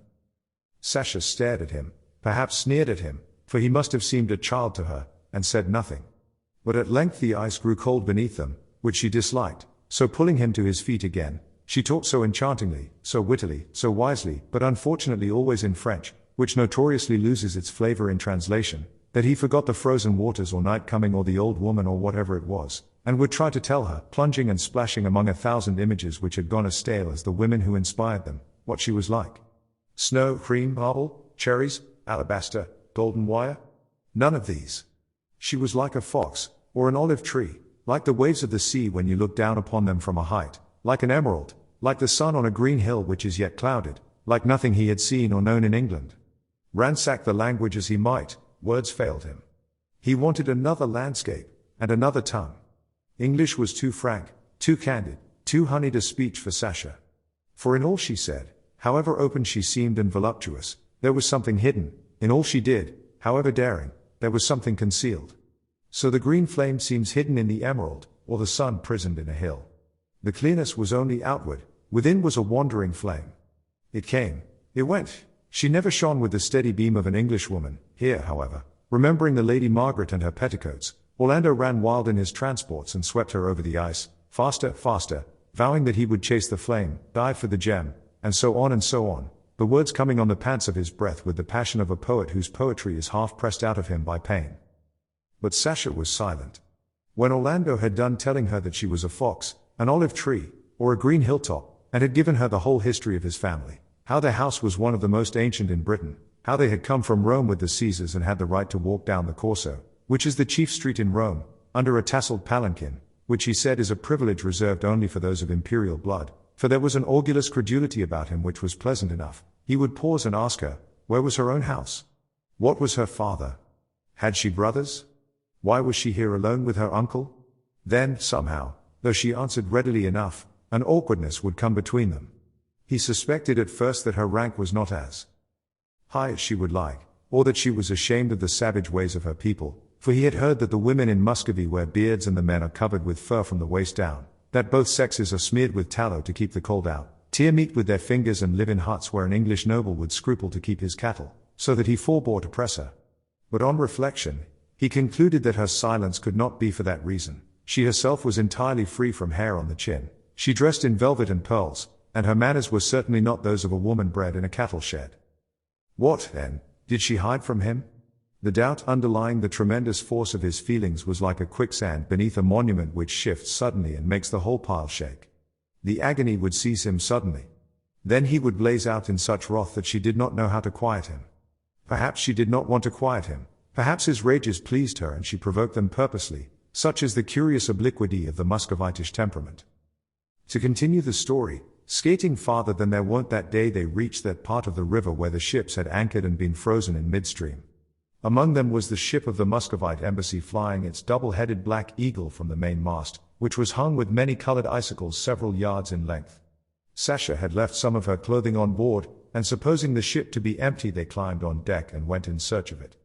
[SPEAKER 1] Sasha stared at him, perhaps sneered at him, for he must have seemed a child to her, and said nothing. But at length the ice grew cold beneath them, which she disliked, so pulling him to his feet again, she talked so enchantingly, so wittily, so wisely, but unfortunately always in French, which notoriously loses its flavor in translation, that he forgot the frozen waters or night coming or the old woman or whatever it was, and would try to tell her, plunging and splashing among 1,000 images which had gone as stale as the women who inspired them, what she was like. Snow, cream, marble, cherries, alabaster, golden wire? None of these. She was like a fox, or an olive tree, like the waves of the sea when you look down upon them from a height, like an emerald, like the sun on a green hill which is yet clouded, like nothing he had seen or known in England. Ransack the language as he might, words failed him. He wanted another landscape, and another tongue. English was too frank, too candid, too honeyed a speech for Sasha. For in all she said, however open she seemed and voluptuous, there was something hidden, in all she did, however daring, there was something concealed. So the green flame seems hidden in the emerald, or the sun prisoned in a hill. The clearness was only outward, within was a wandering flame. It came, it went, she never shone with the steady beam of an Englishwoman. Here, however, remembering the Lady Margaret and her petticoats, Orlando ran wild in his transports and swept her over the ice, faster, faster, vowing that he would chase the flame, dive for the gem, and so on, the words coming on the pants of his breath with the passion of a poet whose poetry is half pressed out of him by pain. But Sasha was silent. When Orlando had done telling her that she was a fox, an olive tree, or a green hilltop, and had given her the whole history of his family, how their house was one of the most ancient in Britain, how they had come from Rome with the Caesars and had the right to walk down the Corso, which is the chief street in Rome, under a tasseled palanquin, which he said is a privilege reserved only for those of imperial blood, for there was an orgulous credulity about him which was pleasant enough, he would pause and ask her, where was her own house? What was her father? Had she brothers? Why was she here alone with her uncle? Then, somehow, though she answered readily enough, an awkwardness would come between them. He suspected at first that her rank was not as high as she would like, or that she was ashamed of the savage ways of her people, for he had heard that the women in Muscovy wear beards and the men are covered with fur from the waist down, that both sexes are smeared with tallow to keep the cold out, tear meat with their fingers and live in huts where an English noble would scruple to keep his cattle, so that he forbore to press her. But on reflection, he concluded that her silence could not be for that reason. She herself was entirely free from hair on the chin, she dressed in velvet and pearls, and her manners were certainly not those of a woman bred in a cattle shed. What, then, did she hide from him? The doubt underlying the tremendous force of his feelings was like a quicksand beneath a monument which shifts suddenly and makes the whole pile shake. The agony would seize him suddenly. Then he would blaze out in such wrath that she did not know how to quiet him. Perhaps she did not want to quiet him, perhaps his rages pleased her and she provoked them purposely, such is the curious obliquity of the Muscovitish temperament. To continue the story, skating farther than there weren't. That day they reached that part of the river where the ships had anchored and been frozen in midstream. Among them was the ship of the Muscovite embassy flying its double-headed black eagle from the main mast, which was hung with many colored icicles several yards in length. Sasha had left some of her clothing on board, and supposing the ship to be empty they climbed on deck and went in search of it.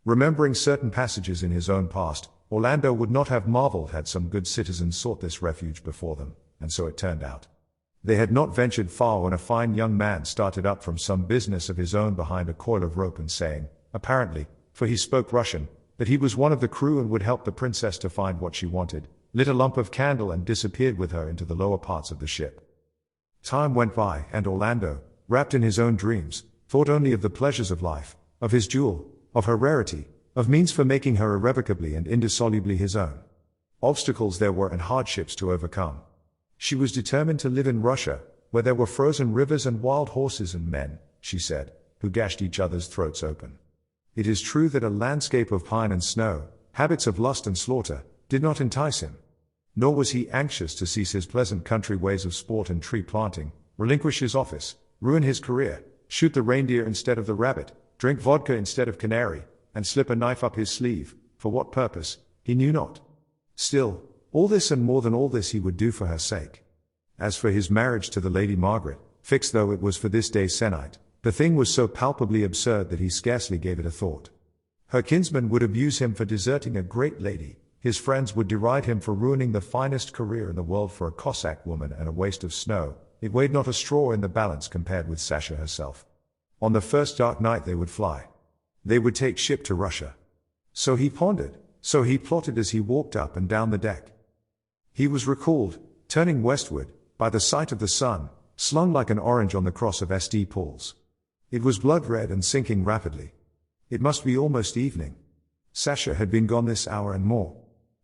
[SPEAKER 1] Remembering certain passages in his own past, Orlando would not have marveled had some good citizens sought this refuge before them, and so it turned out. They had not ventured far when a fine young man started up from some business of his own behind a coil of rope and saying, apparently, for he spoke Russian, that he was one of the crew and would help the princess to find what she wanted, lit a lump of candle and disappeared with her into the lower parts of the ship. Time went by, and Orlando, wrapped in his own dreams, thought only of the pleasures of life, of his jewel, of her rarity, of means for making her irrevocably and indissolubly his own. Obstacles there were and hardships to overcome. She was determined to live in Russia, where there were frozen rivers and wild horses and men, she said, who gashed each other's throats open. It is true that a landscape of pine and snow, habits of lust and slaughter, did not entice him. Nor was he anxious to cease his pleasant country ways of sport and tree planting, relinquish his office, ruin his career, shoot the reindeer instead of the rabbit, drink vodka instead of canary, and slip a knife up his sleeve, for what purpose, he knew not. Still, all this and more than all this he would do for her sake. As for his marriage to the Lady Margaret, fixed though it was for this day se'nnight, the thing was so palpably absurd that he scarcely gave it a thought. Her kinsmen would abuse him for deserting a great lady, his friends would deride him for ruining the finest career in the world for a Cossack woman and a waste of snow. It weighed not a straw in the balance compared with Sasha herself. On the first dark night they would fly. They would take ship to Russia. So he pondered, so he plotted as he walked up and down the deck. He was recalled, turning westward, by the sight of the sun, slung like an orange on the cross of St. Paul's. It was blood-red and sinking rapidly. It must be almost evening. Sasha had been gone this hour and more.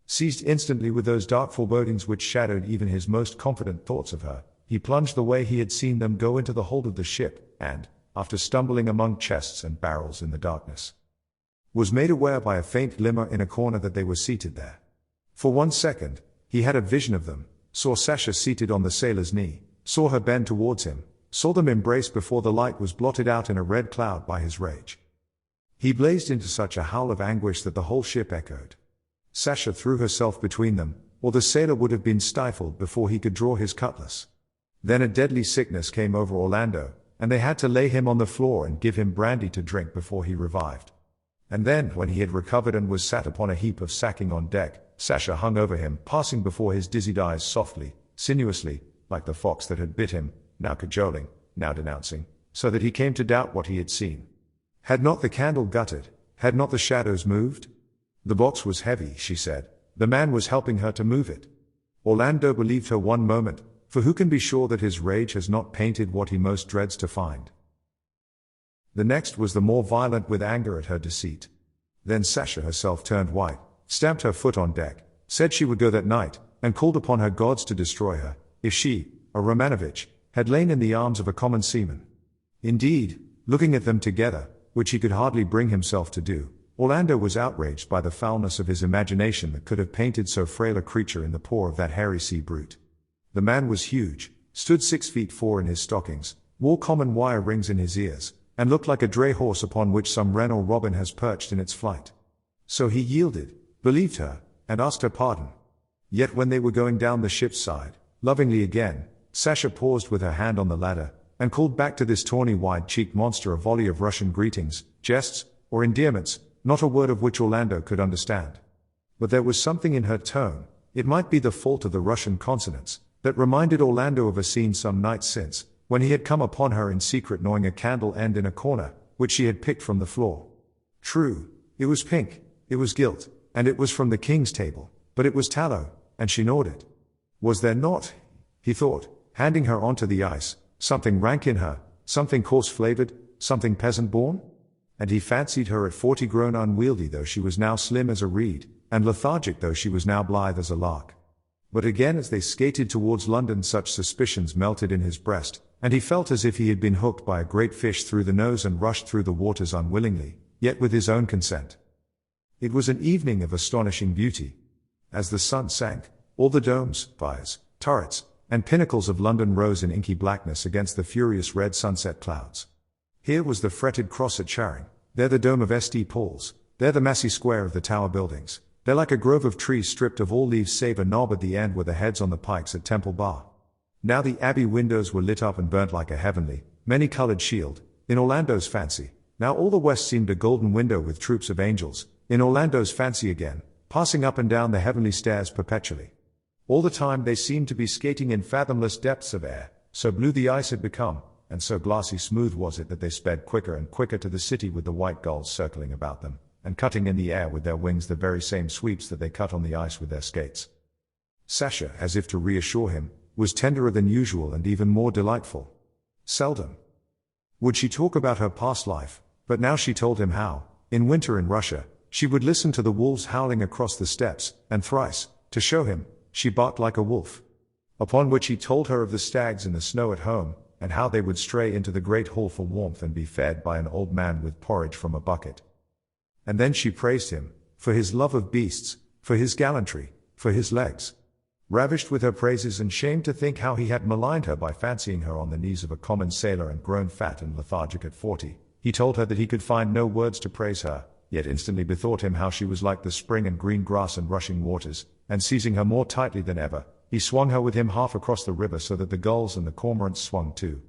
[SPEAKER 1] Seized instantly with those dark forebodings which shadowed even his most confident thoughts of her, he plunged the way he had seen them go into the hold of the ship, and, after stumbling among chests and barrels in the darkness, was made aware by a faint glimmer in a corner that they were seated there. For 1 second, he had a vision of them, saw Sasha seated on the sailor's knee, saw her bend towards him, saw them embrace before the light was blotted out in a red cloud by his rage. He blazed into such a howl of anguish that the whole ship echoed. Sasha threw herself between them, or the sailor would have been stifled before he could draw his cutlass. Then a deadly sickness came over Orlando, and they had to lay him on the floor and give him brandy to drink before he revived. And then, when he had recovered and was sat upon a heap of sacking on deck, Sasha hung over him, passing before his dizzied eyes softly, sinuously, like the fox that had bit him, now cajoling, now denouncing, so that he came to doubt what he had seen. Had not the candle guttered? Had not the shadows moved? The box was heavy, she said. The man was helping her to move it. Orlando believed her 1 moment, for who can be sure that his rage has not painted what he most dreads to find? The next was the more violent with anger at her deceit. Then Sasha herself turned white, stamped her foot on deck, said she would go that night, and called upon her gods to destroy her, if she, a Romanovich, had lain in the arms of a common seaman. Indeed, looking at them together, which he could hardly bring himself to do, Orlando was outraged by the foulness of his imagination that could have painted so frail a creature in the paw of that hairy sea brute. The man was huge, stood 6 feet 4 in his stockings, wore common wire rings in his ears, and looked like a dray horse upon which some wren or robin has perched in its flight. So he yielded, believed her, and asked her pardon. Yet when they were going down the ship's side, lovingly again, Sasha paused with her hand on the ladder, and called back to this tawny wide-cheeked monster a volley of Russian greetings, jests, or endearments, not a word of which Orlando could understand. But there was something in her tone, it might be the fault of the Russian consonants, that reminded Orlando of a scene some nights since, when he had come upon her in secret gnawing a candle end in a corner, which she had picked from the floor. True, it was pink, it was gilt, and it was from the king's table, but it was tallow, and she gnawed it. Was there not, he thought, handing her onto the ice, something rank in her, something coarse-flavored, something peasant-born? And he fancied her at 40 grown unwieldy though she was now slim as a reed, and lethargic though she was now blithe as a lark. But again as they skated towards London such suspicions melted in his breast, and he felt as if he had been hooked by a great fish through the nose and rushed through the waters unwillingly, yet with his own consent. It was an evening of astonishing beauty. As the sun sank, all the domes, spires, turrets, and pinnacles of London rose in inky blackness against the furious red sunset clouds. Here was the fretted cross at Charing, there the dome of St. Paul's, there the massy square of the Tower buildings, there like a grove of trees stripped of all leaves save a knob at the end were the heads on the pikes at Temple Bar. Now the Abbey windows were lit up and burnt like a heavenly, many-coloured shield, in Orlando's fancy. Now all the west seemed a golden window with troops of angels, in Orlando's fancy again, passing up and down the heavenly stairs perpetually. All the time they seemed to be skating in fathomless depths of air, so blue the ice had become, and so glassy smooth was it that they sped quicker and quicker to the city with the white gulls circling about them, and cutting in the air with their wings the very same sweeps that they cut on the ice with their skates. Sasha, as if to reassure him, was tenderer than usual and even more delightful. Seldom would she talk about her past life, but now she told him how, in winter in Russia, she would listen to the wolves howling across the steppes, and thrice, to show him, she barked like a wolf. Upon which he told her of the stags in the snow at home, and how they would stray into the great hall for warmth and be fed by an old man with porridge from a bucket. And then she praised him, for his love of beasts, for his gallantry, for his legs. Ravished with her praises and shamed to think how he had maligned her by fancying her on the knees of a common sailor and grown fat and lethargic at 40, he told her that he could find no words to praise her, yet instantly bethought him how she was like the spring and green grass and rushing waters, and seizing her more tightly than ever, he swung her with him half across the river so that the gulls and the cormorants swung too.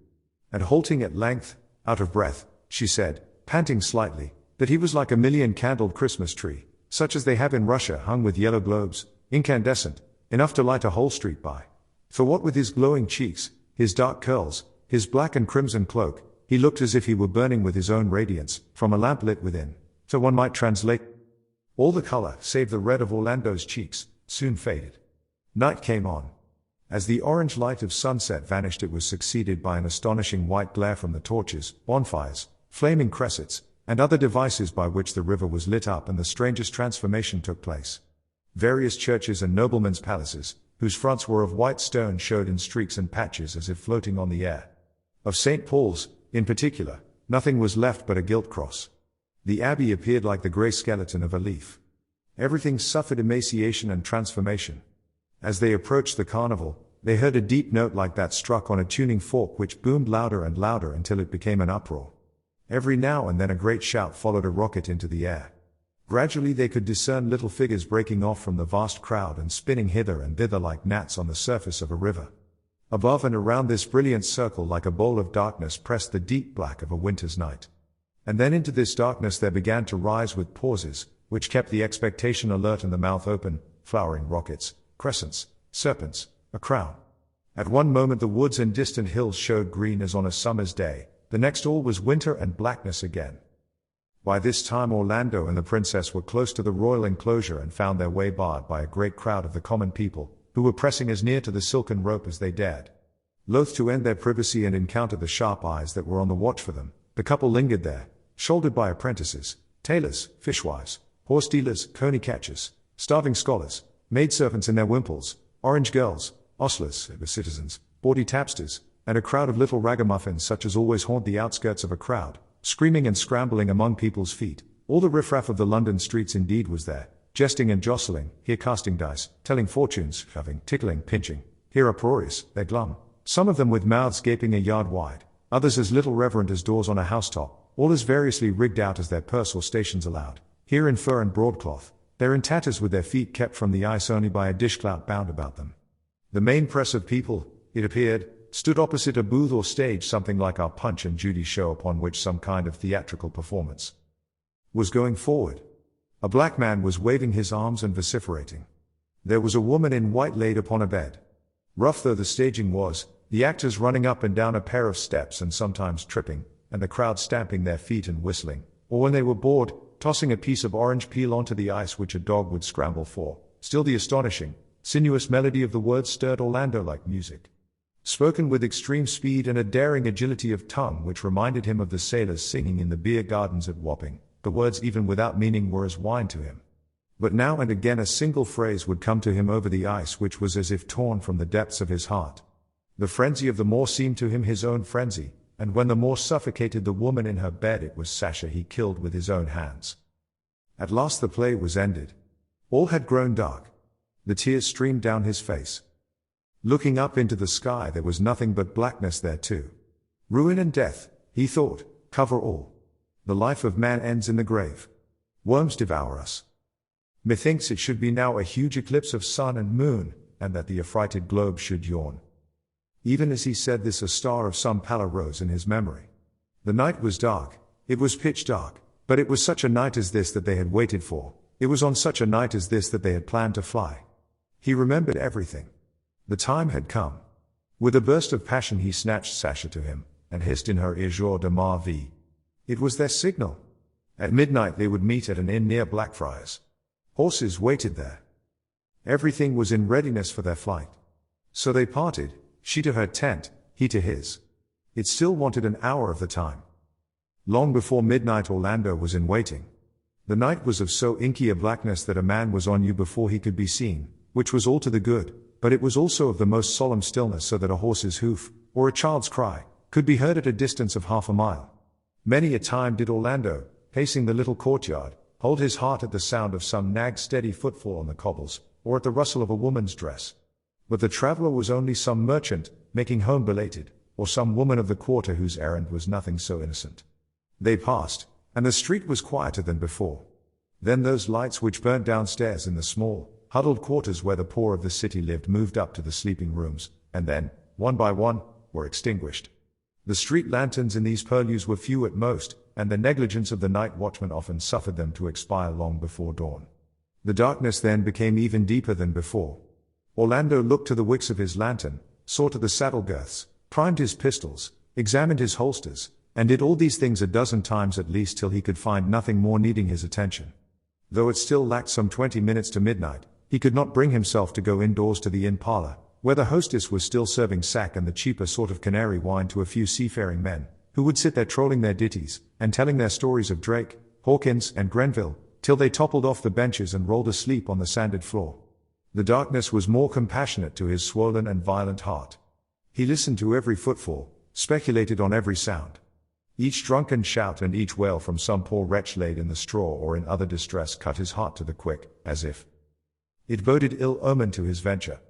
[SPEAKER 1] And halting at length, out of breath, she said, panting slightly, that he was like a million-candled Christmas tree, such as they have in Russia hung with yellow globes, incandescent, enough to light a whole street by. For what with his glowing cheeks, his dark curls, his black and crimson cloak, he looked as if he were burning with his own radiance, from a lamp lit within. So one might translate, all the colour, save the red of Orlando's cheeks, soon faded. Night came on. As the orange light of sunset vanished, it was succeeded by an astonishing white glare from the torches, bonfires, flaming cressets, and other devices by which the river was lit up, and the strangest transformation took place. Various churches and noblemen's palaces, whose fronts were of white stone, showed in streaks and patches as if floating on the air. Of St. Paul's, in particular, nothing was left but a gilt cross. The abbey appeared like the grey skeleton of a leaf. Everything suffered emaciation and transformation. As they approached the carnival, they heard a deep note like that struck on a tuning fork which boomed louder and louder until it became an uproar. Every now and then a great shout followed a rocket into the air. Gradually they could discern little figures breaking off from the vast crowd and spinning hither and thither like gnats on the surface of a river. Above and around this brilliant circle like a bowl of darkness pressed the deep black of a winter's night. And then into this darkness there began to rise with pauses, which kept the expectation alert and the mouth open, flowering rockets, crescents, serpents, a crown. At one moment the woods and distant hills showed green as on a summer's day, the next all was winter and blackness again. By this time Orlando and the princess were close to the royal enclosure and found their way barred by a great crowd of the common people, who were pressing as near to the silken rope as they dared. Loath to end their privacy and encounter the sharp eyes that were on the watch for them, the couple lingered there, shouldered by apprentices, tailors, fishwives, horse dealers, coney catchers, starving scholars, maidservants in their wimples, orange girls, ostlers, citizens, bawdy tapsters, and a crowd of little ragamuffins such as always haunt the outskirts of a crowd, screaming and scrambling among people's feet. All the riffraff of the London streets indeed was there, jesting and jostling, here casting dice, telling fortunes, shoving, tickling, pinching, here uproarious, there glum, some of them with mouths gaping a yard wide, others as little reverent as doors on a housetop, all as variously rigged out as their purse or stations allowed, here in fur and broadcloth, there in tatters with their feet kept from the ice only by a dishclout bound about them. The main press of people, it appeared, stood opposite a booth or stage something like our Punch and Judy show upon which some kind of theatrical performance was going forward. A black man was waving his arms and vociferating. There was a woman in white laid upon a bed. Rough though the staging was, the actors running up and down a pair of steps and sometimes tripping, and the crowd stamping their feet and whistling, or when they were bored, tossing a piece of orange peel onto the ice which a dog would scramble for. Still the astonishing, sinuous melody of the words stirred Orlando like music, spoken with extreme speed and a daring agility of tongue which reminded him of the sailors singing in the beer gardens at Wapping. The words even without meaning were as wine to him. But now and again a single phrase would come to him over the ice which was as if torn from the depths of his heart. The frenzy of the Moor seemed to him his own frenzy, and when the Moor suffocated the woman in her bed it was Sasha he killed with his own hands. At last the play was ended. All had grown dark. The tears streamed down his face. Looking up into the sky, there was nothing but blackness there too. Ruin and death, he thought, cover all. The life of man ends in the grave. Worms devour us. Methinks it should be now a huge eclipse of sun and moon, and that the affrighted globe should yawn. Even as he said this, a star of some pallor rose in his memory. The night was dark, it was pitch dark, but it was such a night as this that they had waited for, it was on such a night as this that they had planned to fly. He remembered everything. The time had come. With a burst of passion he snatched Sasha to him, and hissed in her ear, "Jour de ma vie." It was their signal. At midnight they would meet at an inn near Blackfriars. Horses waited there. Everything was in readiness for their flight. So they parted, she to her tent, he to his. It still wanted an hour of the time. Long before midnight Orlando was in waiting. The night was of so inky a blackness that a man was on you before he could be seen, which was all to the good, but it was also of the most solemn stillness, so that a horse's hoof, or a child's cry, could be heard at a distance of half a mile. Many a time did Orlando, pacing the little courtyard, hold his heart at the sound of some nag's steady footfall on the cobbles, or at the rustle of a woman's dress. But the traveller was only some merchant, making home belated, or some woman of the quarter whose errand was nothing so innocent. They passed, and the street was quieter than before. Then those lights which burnt downstairs in the small, huddled quarters where the poor of the city lived moved up to the sleeping rooms, and then, one by one, were extinguished. The street lanterns in these purlieus were few at most, and the negligence of the night watchman often suffered them to expire long before dawn. The darkness then became even deeper than before. Orlando looked to the wicks of his lantern, saw to the saddle girths, primed his pistols, examined his holsters, and did all these things a dozen times at least till he could find nothing more needing his attention. Though it still lacked some 20 minutes to midnight, he could not bring himself to go indoors to the inn parlour, where the hostess was still serving sack and the cheaper sort of canary wine to a few seafaring men, who would sit there trolling their ditties, and telling their stories of Drake, Hawkins, and Grenville, till they toppled off the benches and rolled asleep on the sanded floor. The darkness was more compassionate to his swollen and violent heart. He listened to every footfall, speculated on every sound. Each drunken shout and each wail from some poor wretch laid in the straw or in other distress cut his heart to the quick, as if it boded ill omen to his venture.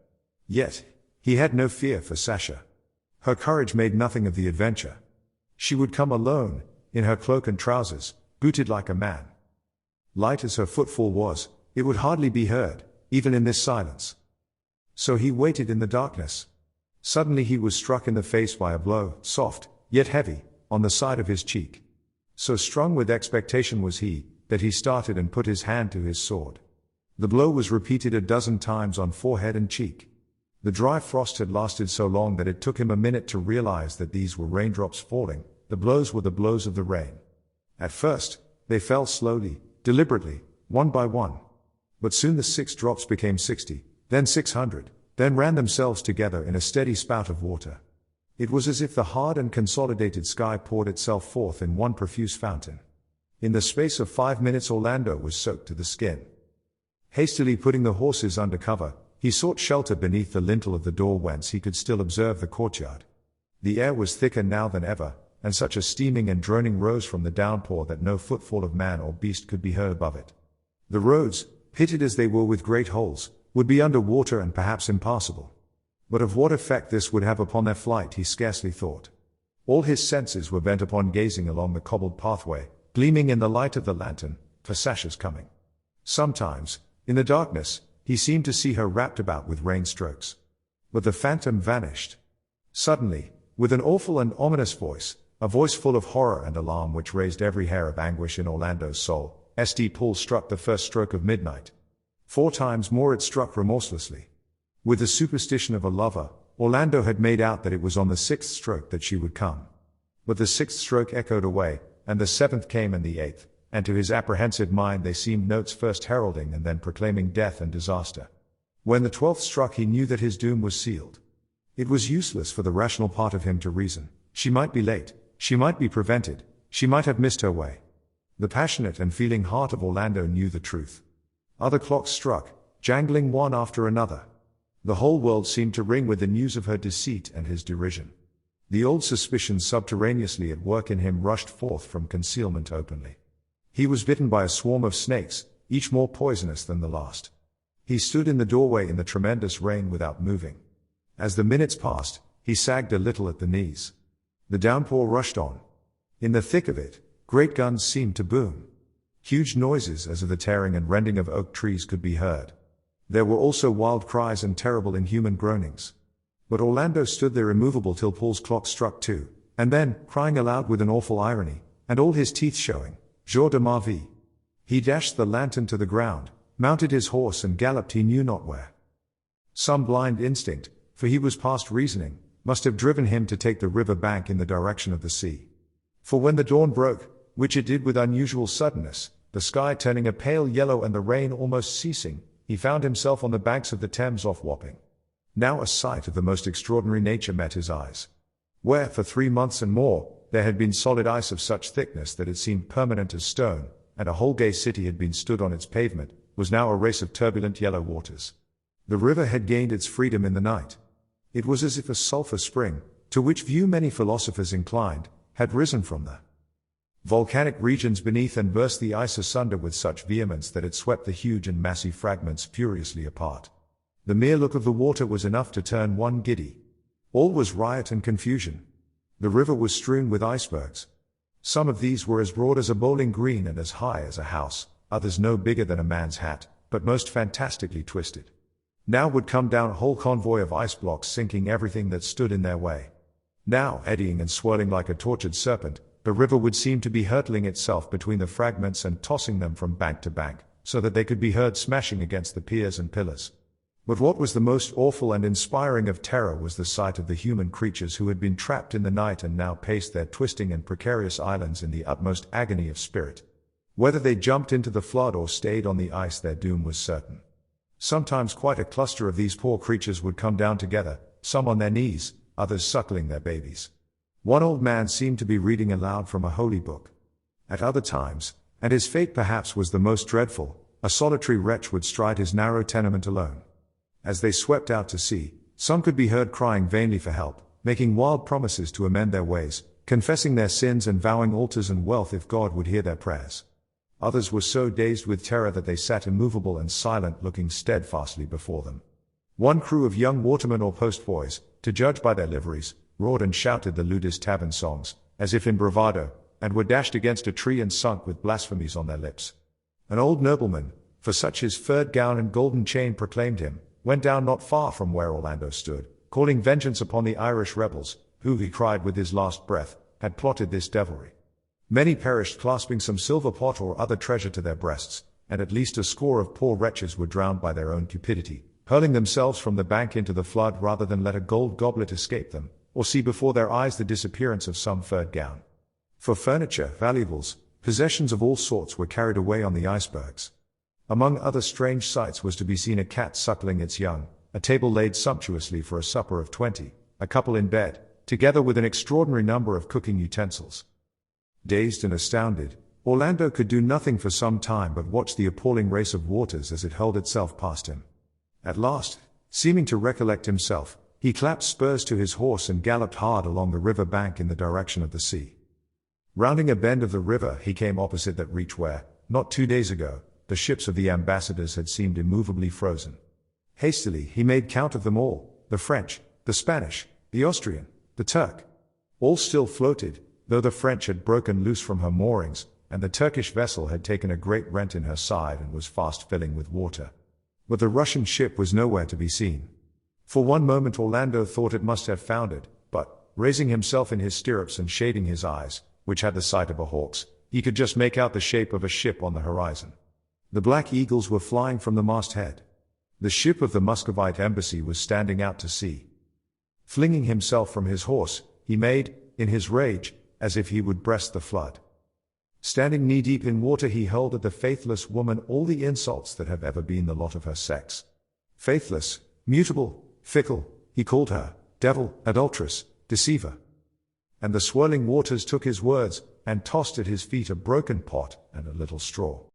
[SPEAKER 1] Yet, he had no fear for Sasha. Her courage made nothing of the adventure. She would come alone, in her cloak and trousers, booted like a man. Light as her footfall was, it would hardly be heard, even in this silence. So he waited in the darkness. Suddenly he was struck in the face by a blow, soft, yet heavy, on the side of his cheek. So strung with expectation was he, that he started and put his hand to his sword. The blow was repeated a dozen times on forehead and cheek. The dry frost had lasted so long that it took him a minute to realize that these were raindrops falling, the blows were the blows of the rain. At first, they fell slowly, deliberately, one by one. But soon the 6 drops became 60, then 600, then ran themselves together in a steady spout of water. It was as if the hard and consolidated sky poured itself forth in one profuse fountain. In the space of 5 minutes Orlando was soaked to the skin. Hastily putting the horses under cover, he sought shelter beneath the lintel of the door whence he could still observe the courtyard. The air was thicker now than ever, and such a steaming and droning rose from the downpour that no footfall of man or beast could be heard above it. The roads, pitted as they were with great holes, would be under water and perhaps impassable. But of what effect this would have upon their flight he scarcely thought. All his senses were bent upon gazing along the cobbled pathway, gleaming in the light of the lantern, for Sasha's coming. Sometimes, in the darkness, he seemed to see her wrapped about with rain strokes. But the phantom vanished. Suddenly, with an awful and ominous voice, a voice full of horror and alarm which raised every hair of anguish in Orlando's soul, St. Paul struck the first stroke of midnight. 4 times more it struck remorselessly. With the superstition of a lover, Orlando had made out that it was on the 6th stroke that she would come. But the 6th stroke echoed away, and the 7th came and the 8th, and to his apprehensive mind they seemed notes first heralding and then proclaiming death and disaster. When the 12th struck he knew that his doom was sealed. It was useless for the rational part of him to reason. She might be late, she might be prevented, she might have missed her way. The passionate and feeling heart of Orlando knew the truth. Other clocks struck, jangling one after another. The whole world seemed to ring with the news of her deceit and his derision. The old suspicions subterraneously at work in him rushed forth from concealment openly. He was bitten by a swarm of snakes, each more poisonous than the last. He stood in the doorway in the tremendous rain without moving. As the minutes passed, he sagged a little at the knees. The downpour rushed on. In the thick of it, great guns seemed to boom. Huge noises as of the tearing and rending of oak trees could be heard. There were also wild cries and terrible inhuman groanings. But Orlando stood there immovable till Paul's clock struck 2, and then, crying aloud with an awful irony, and all his teeth showing, "Jour de ma vie!" he dashed the lantern to the ground, mounted his horse and galloped he knew not where. Some blind instinct, for he was past reasoning, must have driven him to take the river bank in the direction of the sea. For when the dawn broke, which it did with unusual suddenness, the sky turning a pale yellow and the rain almost ceasing, he found himself on the banks of the Thames off Wapping. Now a sight of the most extraordinary nature met his eyes. Where, for 3 months and more, there had been solid ice of such thickness that it seemed permanent as stone, and a whole gay city had been stood on its pavement, was now a race of turbulent yellow waters. The river had gained its freedom in the night. It was as if a sulphur spring, to which view many philosophers inclined, had risen from the volcanic regions beneath and burst the ice asunder with such vehemence that it swept the huge and massy fragments furiously apart. The mere look of the water was enough to turn one giddy. All was riot and confusion. The river was strewn with icebergs. Some of these were as broad as a bowling green and as high as a house, others no bigger than a man's hat, but most fantastically twisted. Now would come down a whole convoy of ice blocks sinking everything that stood in their way. Now, eddying and swirling like a tortured serpent, the river would seem to be hurtling itself between the fragments and tossing them from bank to bank, so that they could be heard smashing against the piers and pillars. But what was the most awful and inspiring of terror was the sight of the human creatures who had been trapped in the night and now paced their twisting and precarious islands in the utmost agony of spirit. Whether they jumped into the flood or stayed on the ice, their doom was certain. Sometimes quite a cluster of these poor creatures would come down together, some on their knees, others suckling their babies. One old man seemed to be reading aloud from a holy book. At other times, and his fate perhaps was the most dreadful, a solitary wretch would stride his narrow tenement alone. As they swept out to sea, some could be heard crying vainly for help, making wild promises to amend their ways, confessing their sins and vowing altars and wealth if God would hear their prayers. Others were so dazed with terror that they sat immovable and silent, looking steadfastly before them. One crew of young watermen or postboys, to judge by their liveries, roared and shouted the lewdest tavern songs, as if in bravado, and were dashed against a tree and sunk with blasphemies on their lips. An old nobleman, for such his furred gown and golden chain proclaimed him, went down not far from where Orlando stood, calling vengeance upon the Irish rebels, who, he cried with his last breath, had plotted this devilry. Many perished clasping some silver pot or other treasure to their breasts, and at least a score of poor wretches were drowned by their own cupidity, hurling themselves from the bank into the flood rather than let a gold goblet escape them, or see before their eyes the disappearance of some furred gown. For furniture, valuables, possessions of all sorts were carried away on the icebergs. Among other strange sights was to be seen a cat suckling its young, a table laid sumptuously for a supper of 20, a couple in bed, together with an extraordinary number of cooking utensils. Dazed and astounded, Orlando could do nothing for some time but watch the appalling race of waters as it hurled itself past him. At last, seeming to recollect himself, he clapped spurs to his horse and galloped hard along the river bank in the direction of the sea. Rounding a bend of the river, he came opposite that reach where, not 2 days ago, the ships of the ambassadors had seemed immovably frozen. Hastily he made count of them all, the French, the Spanish, the Austrian, the Turk. All still floated, though the French had broken loose from her moorings, and the Turkish vessel had taken a great rent in her side and was fast filling with water. But the Russian ship was nowhere to be seen. For one moment Orlando thought it must have foundered, but, raising himself in his stirrups and shading his eyes, which had the sight of a hawk's, he could just make out the shape of a ship on the horizon. The black eagles were flying from the masthead. The ship of the Muscovite embassy was standing out to sea. Flinging himself from his horse, he made, in his rage, as if he would breast the flood. Standing knee-deep in water, he hurled at the faithless woman all the insults that have ever been the lot of her sex. Faithless, mutable, fickle, he called her, devil, adulteress, deceiver. And the swirling waters took his words, and tossed at his feet a broken pot and a little straw.